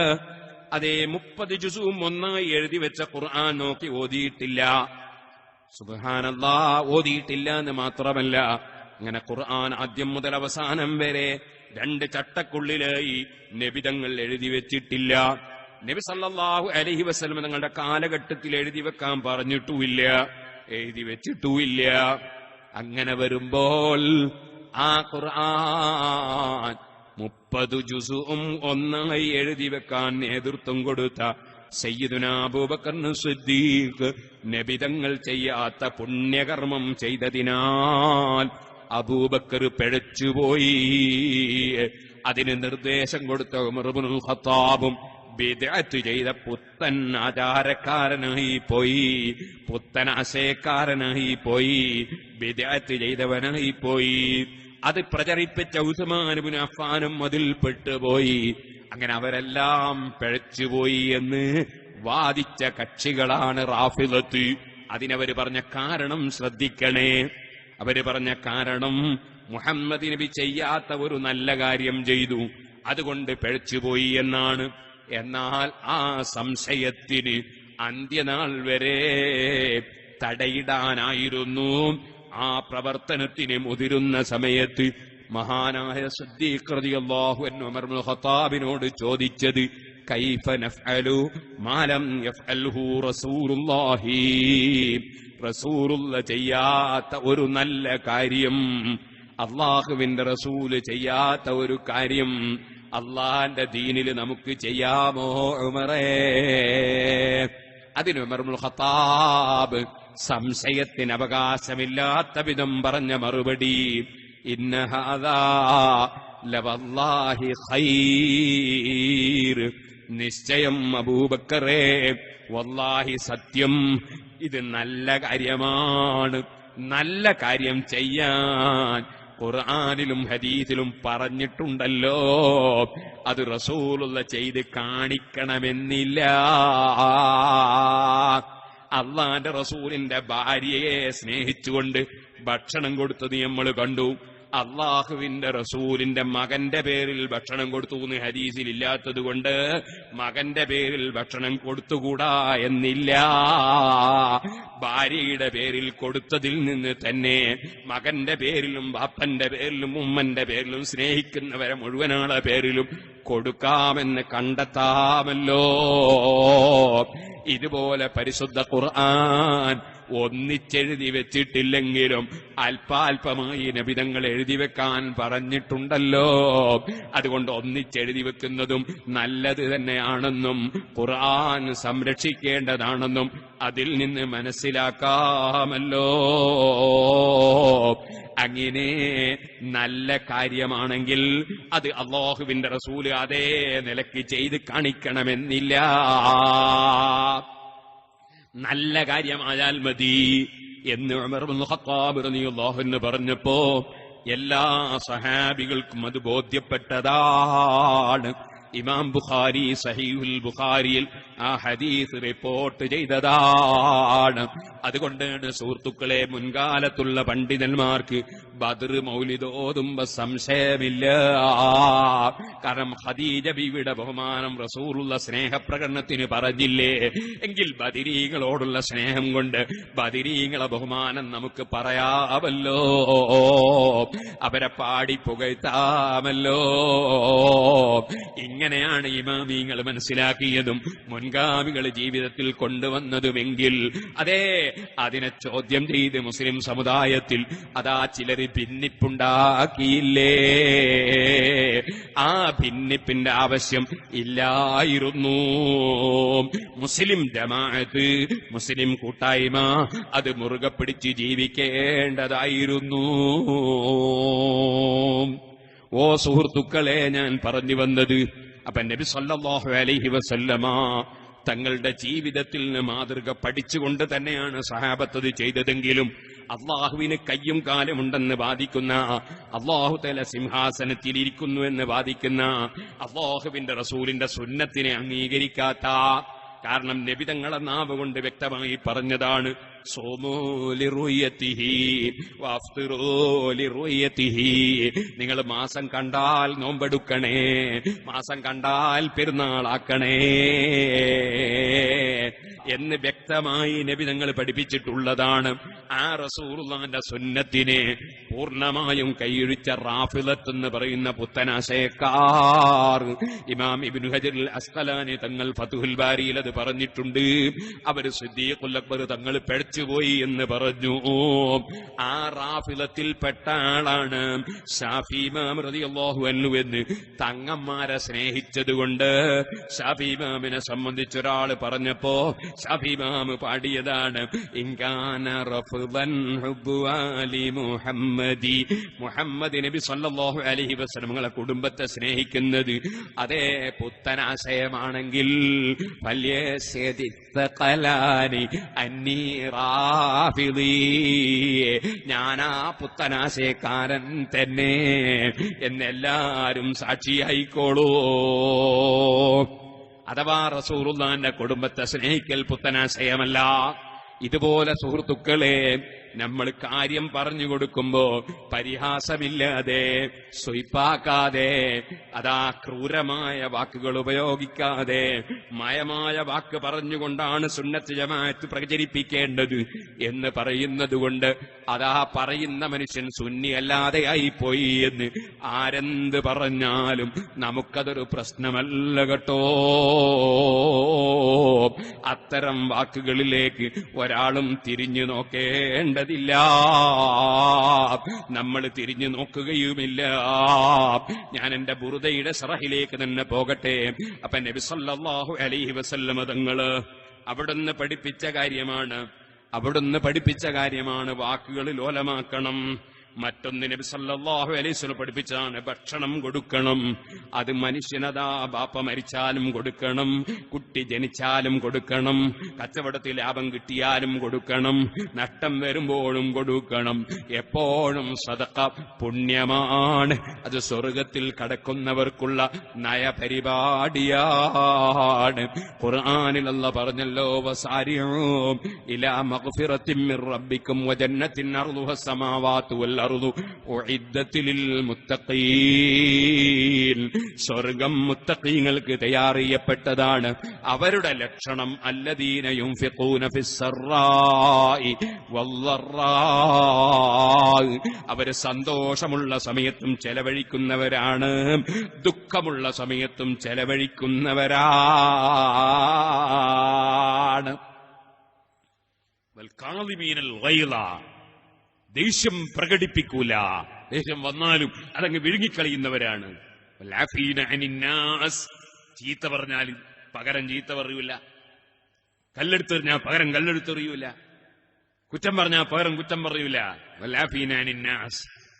അതേ 30 ജുസും ഒന്നായി എഴുതി വെച്ച ഖുർആൻ നോക്കി ഓതിയിട്ടില്ല. സുബ്ഹാനല്ലാഹ്, ഓതിയിട്ടില്ല എന്ന് മാത്രമല്ല, അങ്ങനെ ഖുർആൻ ആദ്യം മുതൽ അവസാനം വരെ 2 ചട്ടക്കുള്ളിലായി നബിതങ്ങൾ എഴുതി വെച്ചിട്ടില്ല. നബി സല്ലല്ലാഹു അലൈഹി വസല്ലം തങ്ങളുടെ കാലഘട്ടത്തിൽ എഴുതി വെക്കാൻ പറഞ്ഞിട്ടുമില്ല, എഴുതി വെച്ചിട്ടുമില്ല. അങ്ങനെ വരുമ്പോൾ ആ ഖുർആൻ 30 ജുസും ഒന്നായി എഴുതി വെക്കാൻ നേതൃത്വം കൊടുത്ത സയ്യിദുനാ അബൂബക്കർ സിദ്ദീഖ് നബിതങ്ങൾ ചെയ്യാത്ത പുണ്യകർമ്മം ചെയ്തതിനാൽ അബൂബക്കർ പിഴച്ചുപോയി. അതിന് നിർദ്ദേശം കൊടുത്ത ഉമർ ഇബ്നുൽ ഖത്താബും ബിദ്അത്ത് ചെയ്ത പുത്തൻ ആചാരക്കാരനായി പോയി, പുത്തൻ ആശയക്കാരനായി പോയി, ബിദ്അത്ത് ചെയ്തവനായി പോയി. അത് പ്രചരിപ്പിച്ച ഉസ്മാൻ ഇബ്നു അഫ്ഫാനും അതിൽ പെട്ടുപോയി. അങ്ങനെ അവരെല്ലാം പിഴച്ചുപോയി എന്ന് വാദിച്ച കക്ഷികളാണ് റാഫിളത്ത്. അതിനവര് പറഞ്ഞ കാരണം ശ്രദ്ധിക്കണേ. അവര് പറഞ്ഞ കാരണം, മുഹമ്മദ് നബി ചെയ്യാത്ത ഒരു നല്ല കാര്യം ചെയ്തു, അതുകൊണ്ട് പിഴച്ചുപോയി എന്നാണ്. എന്നാൽ ആ സംശയത്തിന് അന്ത്യനാൾ വരെ തടയിടാനായിരുന്നു. ആ പ്രവർത്തനത്തിന് മുതിരുന്ന സമയത്ത് മഹാനായ സിദ്ദീഖ് റളിയല്ലാഹു അൻഹു ഉമർ ഇബ്നുൽ ഖത്താബിനോട് ചോദിച്ചത്, കൈഫ നഫ്അലു മാ ലം യഫ്അൽഹു റസൂലുള്ളാഹി. റസൂലുള്ള ചെയ്യാത്ത ഒരു നല്ല കാര്യം, അല്ലാഹുവിന്റെ റസൂല് ചെയ്യാത്ത ഒരു കാര്യം അല്ലാഹുവിന്റെ ദീനിൽ നമുക്ക് ചെയ്യാമോ ഉമറേ? അതിന് ഉമർ ഇബ്നുൽ ഖത്താബ് സംശയത്തിന് അവകാശമില്ലാത്ത വിധം പറഞ്ഞ മറുപടി, ഇന്ന ഹാദാ ലവല്ലാഹി ഖൈർ. നിശ്ചയം അബൂബക്കറേ, വല്ലാഹി സത്യം, ഇത് നല്ല കാര്യമാണ്. നല്ല കാര്യം ചെയ്യാൻ ഖുർആനിലും ഹദീസിലും പറഞ്ഞിട്ടുണ്ടല്ലോ. അത് റസൂലുള്ള ചെയ്ത് കാണിക്കണമെന്നില്ല. അള്ളാന്റെ റസൂലിന്റെ ഭാര്യയെ സ്നേഹിച്ചുകൊണ്ട് ഭക്ഷണം കൊടുത്തത് നമ്മൾ കണ്ടു. അള്ളാഹുവിന്റെ റസൂലിന്റെ മകന്റെ പേരിൽ ഭക്ഷണം കൊടുത്തു എന്ന് ഹദീസിൽ ഇല്ലാത്തത് കൊണ്ട് മകന്റെ പേരിൽ ഭക്ഷണം കൊടുത്തുകൂടാ എന്നില്ല. ഭാര്യയുടെ പേരിൽ കൊടുത്തതിൽ നിന്ന് തന്നെ മകന്റെ പേരിലും ബാപ്പന്റെ പേരിലും ഉമ്മന്റെ പേരിലും സ്നേഹിക്കുന്നവരെ മുഴുവനാളെ പേരിലും കൊടുക്കാമെന്ന് കണ്ടെത്താമല്ലോ. ഇതുപോലെ പരിശുദ്ധ ഖുർആൻ ഒന്നിച്ചെഴുതി വെച്ചിട്ടില്ലെങ്കിലും അല്പാൽപമായി നബിതങ്ങൾ എഴുതി വെക്കാൻ പറഞ്ഞിട്ടുണ്ടല്ലോ. അതുകൊണ്ട് ഒന്നിച്ചെഴുതി വെക്കുന്നതും നല്ലത് തന്നെയാണെന്നും ഖുർആൻ സംരക്ഷിക്കേണ്ടതാണെന്നും അതിൽ നിന്ന് മനസ്സിലാക്കാമല്ലോ. അങ്ങനെ നല്ല കാര്യമാണെങ്കിൽ അത് അല്ലാഹുവിന്റെ റസൂല് അതേ നിലയ്ക്ക് ചെയ്ത് കാണിക്കണമെന്നില്ല. നല്ല കാര്യമായാൽ മതി എന്ന് ഉമർ ഇബ്നുൽ ഖത്താബ് റളിയല്ലാഹു അൻഹു പറഞ്ഞപ്പോ എല്ലാ സഹാബികൾക്കും അത് ബോധ്യപ്പെട്ടതാണ്. ഇമാം ബുഖാരി സഹീഹുൽ ബുഖാരിയിൽ ആ ഹദീസ് റിപ്പോർട്ട് ചെയ്തതാണ്. അതുകൊണ്ടാണ് സുഹൃത്തുക്കളെ, മുൻകാലത്തുള്ള പണ്ഡിതന്മാർക്ക് ബദർ മൗലിദ് ഓതുമ്പോ സംശയമില്ല. കാരണം ഖദീജ ബീവിയുടെ ബഹുമാനം റസൂലുള്ള സ്നേഹപ്രകടനത്തിന് പറഞ്ഞില്ലേ എങ്കിൽ ബദരീകളോടുള്ള സ്നേഹം കൊണ്ട് ബദരീങ്ങളെ ബഹുമാനം നമുക്ക് പറയാമല്ലോ, അവരെ പാടി പുകഴ്ത്താമല്ലോ. ഇങ്ങനെയാണ് ഇമാമിങ്ങൾ മനസ്സിലാക്കിയതും മുൻഗാമികൾ ജീവിതത്തിൽ കൊണ്ടുവന്നതുമെങ്കിൽ അതേ അതിനെ ചോദ്യം ചെയ്ത് മുസ്ലിം സമുദായത്തിൽ അതാ ചിലർ ഭിന്നിപ്പുണ്ടാക്കിയില്ലേ. ആ ഭിന്നിപ്പിന്റെ ആവശ്യം ഇല്ലായിരുന്നു. മുസ്ലിം ജമാഅത്ത്, മുസ്ലിം കൂട്ടായ്മ അത് മുറുകെ പിടിച്ച് ജീവിക്കേണ്ടതായിരുന്നു. ഓ സുഹൃത്തുക്കളെ, ഞാൻ പറഞ്ഞു വന്നത്, അപ്പൊ നബി സല്ലല്ലാഹു അലൈഹി വസല്ലമ തങ്ങളുടെ ജീവിതത്തിൽ നിന്ന് മാതൃക പഠിച്ചുകൊണ്ട് തന്നെയാണ് സഹാബത്ത് ചെയ്തതെങ്കിലും അള്ളാഹുവിന് കയ്യും കാലുമുണ്ടെന്ന് വാദിക്കുന്ന, അള്ളാഹു തആല സിംഹാസനത്തിൽ ഇരിക്കുന്നു എന്ന് വാദിക്കുന്ന, അള്ളാഹുവിന്റെ റസൂലിന്റെ സുന്നത്തിനെ അംഗീകരിക്കാത്ത, കാരണം നബി തങ്ങളെ നാവ് കൊണ്ട് വ്യക്തമായി പറഞ്ഞതാണ്, നിങ്ങൾ മാസം കണ്ടാൽ നോമ്പെടുക്കണേ, മാസം കണ്ടാൽ പെരുന്നാളാക്കണേ എന്ന് വ്യക്തമായി നബി തങ്ങൾ പഠിപ്പിച്ചിട്ടുള്ളതാണ്. ആ റസൂലുള്ളാഹിന്റെ സുന്നത്തിനെ പൂർണ്ണമായും കൈയൊഴിച്ച റാഫിളത്ത് എന്ന് പറയുന്ന പുത്തനാശയക്കാർ, ഇമാം ഇബ്നു ഹജർ അൽ അസ്ഖലാനി തങ്ങൾ ഫതുഹുൽ ബാരിയിൽ അത് പറഞ്ഞിട്ടുണ്ട്. അവർ സിദ്ദീഖുൽ അക്ബർ തങ്ങൾ പിഴച്ചുപോയി എന്ന് പറഞ്ഞു. ആ റാഫിളത്തിൽ പെട്ട ആളാണ് ശാഫി ഇമാം റളിയല്ലാഹു അൻഹു എന്ന് തങ്ങന്മാരെ സ്നേഹിച്ചതുകൊണ്ട് ശാഫി ഇമാമിനെ സംബന്ധിച്ചൊരാൾ പറഞ്ഞപ്പോ ശാഫി ഇമാം പാടിയതാണ്, ഇൻകാന റഫ്ളൻ ഹുബ്ബു ആലി മുഹമ്മദി, മുഹമ്മദ് നബി സല്ലല്ലാഹു അലൈഹി വസല്ലം കുടുംബത്തെ സ്നേഹിക്കുന്നത് അതേ പുത്തനാശയമാണെങ്കിൽ ഞാനാ പുത്തനാശയക്കാരൻ തന്നെ എന്നെല്ലാരും സാക്ഷിയായിക്കോളൂ. അഥവാ റസൂലുള്ളാഹിന്റെ കുടുംബത്തെ സ്നേഹിക്കൽ പുത്തനാശയമല്ല. ഇതുപോലെ സുഹൃത്തുക്കളെ, നമ്മൾ കാര്യം പറഞ്ഞു കൊടുക്കുമ്പോ പരിഹാസമില്ലാതെ, സ്വൈപ്പാക്കാതെ, അതാ ക്രൂരമായ വാക്കുകൾ ഉപയോഗിക്കാതെ മയമായ വാക്ക് പറഞ്ഞുകൊണ്ടാണ് സുന്നത്ത് ജമാഅത്ത് പ്രചരിപ്പിക്കേണ്ടത് എന്ന് പറയുന്നത് കൊണ്ട് അതാ പറയുന്ന മനുഷ്യൻ സുന്നി അല്ലാതെ ആയിപ്പോയി എന്ന് ആരെന്ത് പറഞ്ഞാലും നമുക്കതൊരു പ്രശ്നമല്ല കേട്ടോ. അത്തരം വാക്കുകളിലേക്ക് ഒരാളും തിരിഞ്ഞു നോക്കേണ്ടതില്ല, നമ്മൾ തിരിഞ്ഞു നോക്കുകയുമില്ല. ഞാൻ എന്റെ ബുറുദയുടെ ശറഹിലേക്ക് തന്നെ പോകട്ടെ. അപ്പൊ നബി സല്ലല്ലാഹു അലൈഹി വസല്ലം തങ്ങള് അവിടുന്ന് പഠിപ്പിച്ച കാര്യമാണ് വാക്കുകൾ ലോലമാക്കണം. മറ്റൊന്ന് നബി സല്ലല്ലാഹു അലൈഹി വസല്ലം പഠിപ്പിച്ചാണ് ഭക്ഷണം കൊടുക്കണം. അത് മനുഷ്യനതാ ബാപ്പ മരിച്ചാലും കൊടുക്കണം, കുട്ടി ജനിച്ചാലും കൊടുക്കണം, കച്ചവടത്തിൽ ലാഭം കിട്ടിയാലും കൊടുക്കണം, നഷ്ടം വരുമ്പോഴും കൊടുക്കണം. എപ്പോഴും സദഖ പുണ്യമാണ്. അത് സ്വർഗത്തിൽ കടക്കുന്നവർക്കുള്ള നയപരിപാടിയാണ്. ഖുർആനിൽ അല്ലാഹ് പറഞ്ഞല്ലോ, വസാരിഊ ഇലാ മഗ്ഫിറത്തിൻ മിർ റബ്ബിക്കും വജന്നത്തിൻ അർളുഹ സമാവാതു വൽ അർളു ഉഇദ്ദത് ലിൽ മുത്തഖീൻ. സ്വർഗം മുത്തഖീങ്ങൾക്ക് തയ്യാർ ചെയ്യപ്പെട്ടതാണ്. അവരുടെ ലക്ഷണം അല്ലദീന യുൻഫിഖൂന ഫിസ്സറാഇ വല്ലറാഇ. അവര് സന്തോഷമുള്ള സമയത്തും ചെലവഴിക്കുന്നവരാണ്, ദുഃഖമുള്ള സമയത്തും ചെലവഴിക്കുന്നവരാണ്. ദേഷ്യം പ്രകടിപ്പിക്കൂല, ദേഷ്യം വന്നാലും അതങ്ങ് വിഴുങ്ങിക്കളയുന്നവരാണ്. ചീത്ത പറഞ്ഞാൽ പകരം ചീത്ത പറയൂല, കല്ലെടുത്തെറിഞ്ഞാൽ പകരം കല്ലെടുത്തെറിയൂല, കുറ്റം പറഞ്ഞാൽ പകരം കുറ്റം പറയൂല.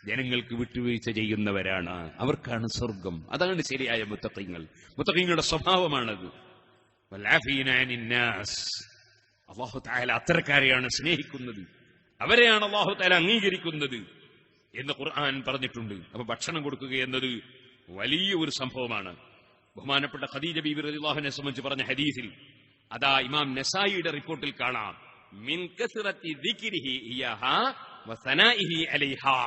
ജനങ്ങൾക്ക് വിട്ടുവീഴ്ച ചെയ്യുന്നവരാണ്, അവർക്കാണ് സ്വർഗം. അതാണ് ശരിയായ മുത്തഖീങ്ങൾ. മുത്തഖീങ്ങളുടെ സ്വഭാവമാണത്. അല്ലാഹു തആല അത്തരക്കാരെയാണ് സ്നേഹിക്കുന്നത്, അവരെയാണ് അല്ലാഹു തആല അംഗീകരിക്കുന്നത് എന്ന് ഖുർആൻ പറഞ്ഞിട്ടുണ്ട്. അപ്പൊ ഭക്ഷണം കൊടുക്കുക എന്നത് വലിയ ഒരു സംഭവമാണ്. ബഹുമാനപ്പെട്ട ഖദീജ ബീവി റളിയല്ലാഹു അൻഹയെ സംബന്ധിച്ച് പറഞ്ഞ ഹദീസിൽ അതാ ഇമാം നസായിയുടെ റിപ്പോർട്ടിൽ കാണാം, മിൻ കസ്റത്തി ദിക്രിഹി ഇയാഹാ വസനാഇഹി അലൈഹാ.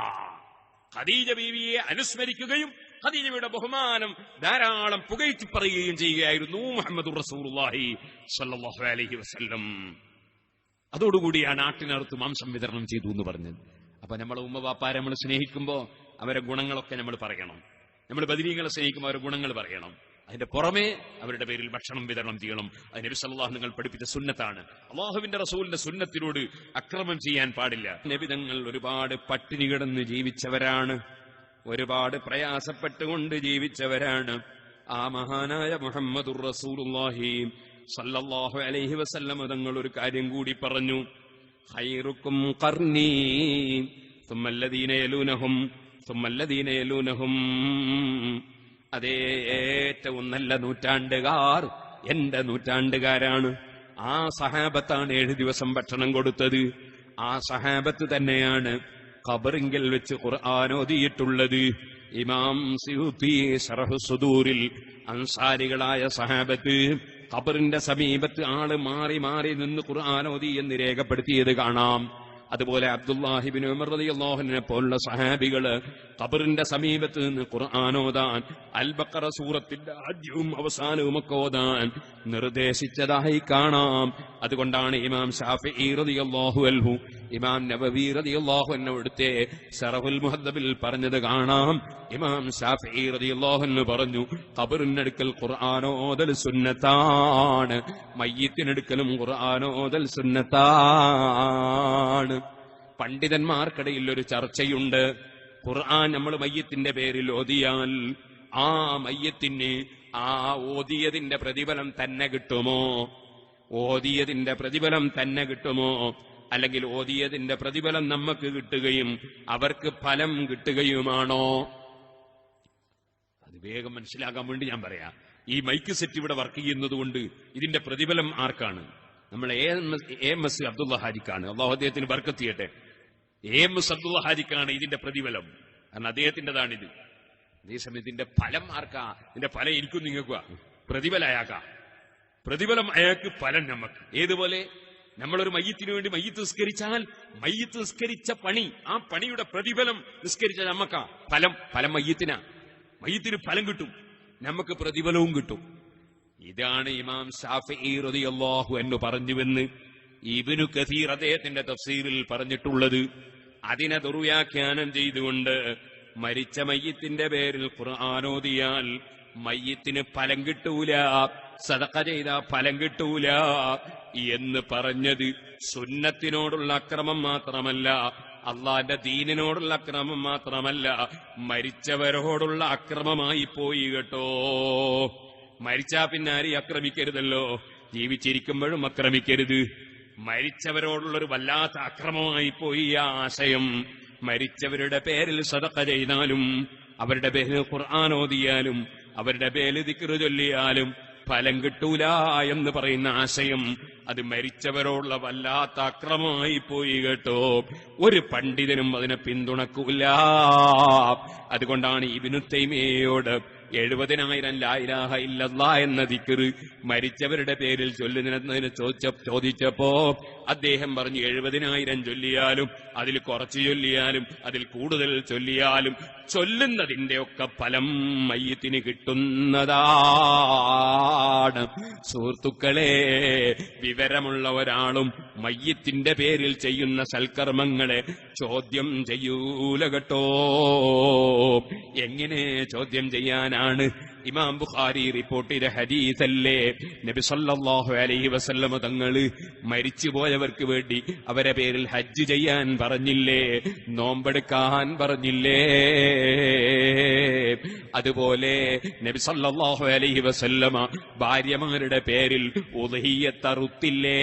ഖദീജ ബീവിയെ അനുസ്മരിക്കുകയും ഖദീജയുടെ ബഹുമാനം ധാരാളം പുകഴ്ത്തി പറയുകയും ചെയ്യുകയായിരുന്നു മുഹമ്മദുർ റസൂലുള്ളാഹി സ്വല്ലല്ലാഹു അലൈഹി വസല്ലം. അതോടുകൂടിയാണ് ആട്ടിനറുത്ത് മാംസം വിതരണം ചെയ്തു എന്ന് പറഞ്ഞത്. അപ്പൊ നമ്മളെ ഉമ്മ വാപ്പാരെ നമ്മൾ സ്നേഹിക്കുമ്പോൾ അവരെ ഗുണങ്ങളൊക്കെ നമ്മൾ പറയണം. നമ്മൾ ബദരീങ്ങളെ സ്നേഹിക്കുമ്പോൾ അവരുടെ ഗുണങ്ങൾ പറയണം. അതിന്റെ പുറമെ അവരുടെ പേരിൽ ഭക്ഷണം വിതരണം ചെയ്യണം. അത് നബി സല്ലല്ലാഹു നിങ്ങൾ പഠിപ്പിച്ച സുന്നത്താണ്. അല്ലാഹുവിന്റെ റസൂലിന്റെ സുന്നത്തിനോട് അക്രമം ചെയ്യാൻ പാടില്ല. നബി തങ്ങൾ ഒരുപാട് പട്ടിണി കിടന്ന് ജീവിച്ചവരാണ്, ഒരുപാട് പ്രയാസപ്പെട്ടുകൊണ്ട് ജീവിച്ചവരാണ്. ആ മഹാനായ മുഹമ്മദുർ റസൂലുള്ളാഹി സല്ലല്ലാഹു അലൈഹി വസല്ലം തങ്ങൾ ഒരു കാര്യം കൂടി പറഞ്ഞു, ഖൈറുക്കും ഖർനീ സുമ്മല്ലദീന യലൂനഹും സുമ്മല്ലദീന യലൂനഹും. അതേ, ഏറ്റവും നല്ല നൂറ്റാണ്ടുകാർ എന്റെ നൂറ്റാണ്ടുകാരാണ്. ആ സഹാബത്താണ് 7 ദിവസം ഭക്ഷണം കൊടുത്തത്. ആ സഹാബത്ത് തന്നെയാണ് ഖബറിങ്കൽ വെച്ച് ഖുർആൻ ഓതിയിട്ടുള്ളത്. ഇമാം സിയൂത്തി ശറഹു സുദൂറിൽ അൻസാരികളായ സഹാബത്ത് ഖബറിന്റെ സമീപത്ത് ആള് മാറി മാറി നിന്ന് ഖുർആൻ ഓതി എന്ന് രേഖപ്പെടുത്തിയത് കാണാം. അതുപോലെ അബ്ദുല്ലാഹി ഇബ്നു ഉമർ റളിയല്ലാഹു അൻഹു പോലുള്ള സഹാബികള് ഖബറിന്റെ സമീപത്ത് നിന്ന് ഖുർആൻ ഓതാൻ, അൽ ബഖറ സൂറത്തിന്റെ ആദ്യവും അവസാനവും ഒക്കെ ഓതാൻ നിർദ്ദേശിച്ചതായി കാണാം. അതുകൊണ്ടാണ് ഇമാം ശാഫിഈ റളിയല്ലാഹു അൻഹു ഇമാം നബവി റളിയല്ലാഹു അൻഹു എടുത്തേ ശറഹുൽ മുഹദ്ദബിൽ പറഞ്ഞത് കാണാം. ഇമാം ശാഫിഈ റളിയല്ലാഹു അൻഹു പറഞ്ഞു, ഖബറിനടുക്കൽ ഖുർആൻ ഓതൽ സുന്നത്താണ്, മയ്യിത്തിനടുക്കലും ഖുർആൻ ഓതൽ സുന്നത്താണ്. പണ്ഡിതന്മാർക്കിടയിൽ ഒരു ചർച്ചയുണ്ട്. ഖുർആൻ നമ്മൾ മയ്യത്തിന്റെ പേരിൽ ഓതിയാൽ ആ മയ്യത്തിന് ആ ഓതിയതിന്റെ പ്രതിഫലം തന്നെ കിട്ടുമോ? ഓതിയതിന്റെ പ്രതിഫലം തന്നെ കിട്ടുമോ? അല്ലെങ്കിൽ ഓതിയതിന്റെ പ്രതിഫലം നമുക്ക് കിട്ടുകയും അവർക്ക് ഫലം കിട്ടുകയുമാണോ? അത് വേഗം മനസ്സിലാക്കാൻ വേണ്ടി ഞാൻ പറയാം. ഈ മൈക്ക് സെറ്റ് ഇവിടെ വർക്ക് ചെയ്യുന്നത് കൊണ്ട് ഇതിന്റെ പ്രതിഫലം ആർക്കാണ്? നമ്മൾ എം.എസ്. അബ്ദുള്ള ഹാജിക്കാണ്. അള്ളാഹു അദ്ദേഹത്തിന് ബർക്കത്ത് ചെയ്യട്ടെ. എം.എസ്. അബ്ദുള്ള ഹാജിക്കാണ് ഇതിന്റെ പ്രതിഫലം. കാരണം അദ്ദേഹത്തിൻ്റെതാണിത്. അതേസമയം ഇതിന്റെ ഫലം ആർക്കാ? ഇതിന്റെ ഫലം എനിക്കും നിങ്ങൾക്കാ. പ്രതിഫലം അയാൾക്കാ. പ്രതിഫലം അയാൾക്ക്, ഫലം നമുക്ക്. ഏതുപോലെ നമ്മളൊരു മയ്യത്തിന് വേണ്ടി മയ്യത്ത് നിസ്കരിച്ചാൽ മയ്യത്ത് നിസ്കരിച്ച പണി, ആ പണിയുടെ പ്രതിഫലം നിസ്കരിച്ച നമ്മക്കാ. ഫലം മയ്യത്തിനാ. മയ്യത്തിന് ഫലം കിട്ടും, നമുക്ക് പ്രതിഫലവും കിട്ടും. ഇതാണ് ഇമാം ശാഫിഈ റളിയല്ലാഹു അൻഹു പറഞ്ഞുവെന്ന് ഇബ്നു കസീർ അദ്ദേഹത്തിന്റെ തഫ്സീറിൽ പറഞ്ഞിട്ടുള്ളത്. അതിനെ ദുർവ്യാഖ്യാനം ചെയ്തുകൊണ്ട് മരിച്ച മയ്യത്തിന്റെ പേരിൽ ഖുർആൻ ഓതിയാൽ മയ്യത്തിന് ഫലം കിട്ടൂല, സദഖ ചെയ്ത ഫലം കിട്ടൂല എന്ന് പറഞ്ഞത് സുന്നത്തിനോടുള്ള അക്രമം മാത്രമല്ല, അള്ളാന്റെ ദീനിനോടുള്ള അക്രമം മാത്രമല്ല, മരിച്ചവരോടുള്ള അക്രമമായി പോയി കേട്ടോ. മരിച്ചാ പിന്നെ ആരെയും ആക്രമിക്കരുതല്ലോ, ജീവിച്ചിരിക്കുമ്പോഴും ആക്രമിക്കരുത്. മരിച്ചവരോടുള്ളൊരു വല്ലാത്ത അക്രമമായി പോയി ആ ആശയം. മരിച്ചവരുടെ പേരിൽ സദഖ ചെയ്താലും, അവരുടെ പേരിൽ ഖുർആൻ ഓതിയാലും, അവരുടെ പേരിൽ ദിക്റ് ചൊല്ലിയാലും ഫലം കിട്ടൂല എന്ന് പറയുന്ന ആശയം അത് മരിച്ചവരോടുള്ള വല്ലാത്ത അക്രമമായി പോയി കേട്ടോ. ഒരു പണ്ഡിതനും അതിനെ പിന്തുണക്കൂല. അതുകൊണ്ടാണ് ഇബ്നു തൈമിയ്യയോട് 70,000 ലാ ഇലാഹ ഇല്ലല്ലാഹ് എന്ന ദിക്റ് മരിച്ചവരുടെ പേരിൽ ചൊല്ലുന്നതിന് ചോദിച്ചപ്പോ അദ്ദേഹം പറഞ്ഞു 70,000 ചൊല്ലിയാലും, അതിൽ കുറച്ച് ചൊല്ലിയാലും, അതിൽ കൂടുതൽ ചൊല്ലിയാലും ചൊല്ലുന്നതിന്റെ ഒക്കെ ഫലം മയ്യിത്തിന് കിട്ടുന്നതാണ്. സുഹൃത്തുക്കളെ, വിവരമുള്ള ഒരാളും മയ്യിത്തിന്റെ പേരിൽ ചെയ്യുന്ന സൽക്കർമ്മങ്ങളെ ചോദ്യം ചെയ്യൂല കേട്ടോ. എങ്ങനെ ചോദ്യം ചെയ്യാനാണ്? ഇമാം ബുഖാരി റിപ്പോർട്ട് ചെയ്ത ഹദീസല്ലേ, നബി സല്ലല്ലാഹു അലൈഹി വസല്ലമ തങ്ങള് മരിച്ചുപോയവർക്ക് വേണ്ടി അവരെ പേരിൽ ഹജ്ജ് ചെയ്യാൻ പറഞ്ഞില്ലേ, നോമ്പെടുക്കാൻ പറഞ്ഞില്ലേ? അതുപോലെ നബി സല്ലല്ലാഹു അലൈഹി വസല്ലമ ഭാര്യമാരുടെ പേരിൽ ഉദ്ഹിയ്യത്ത് അറുത്തില്ലേ?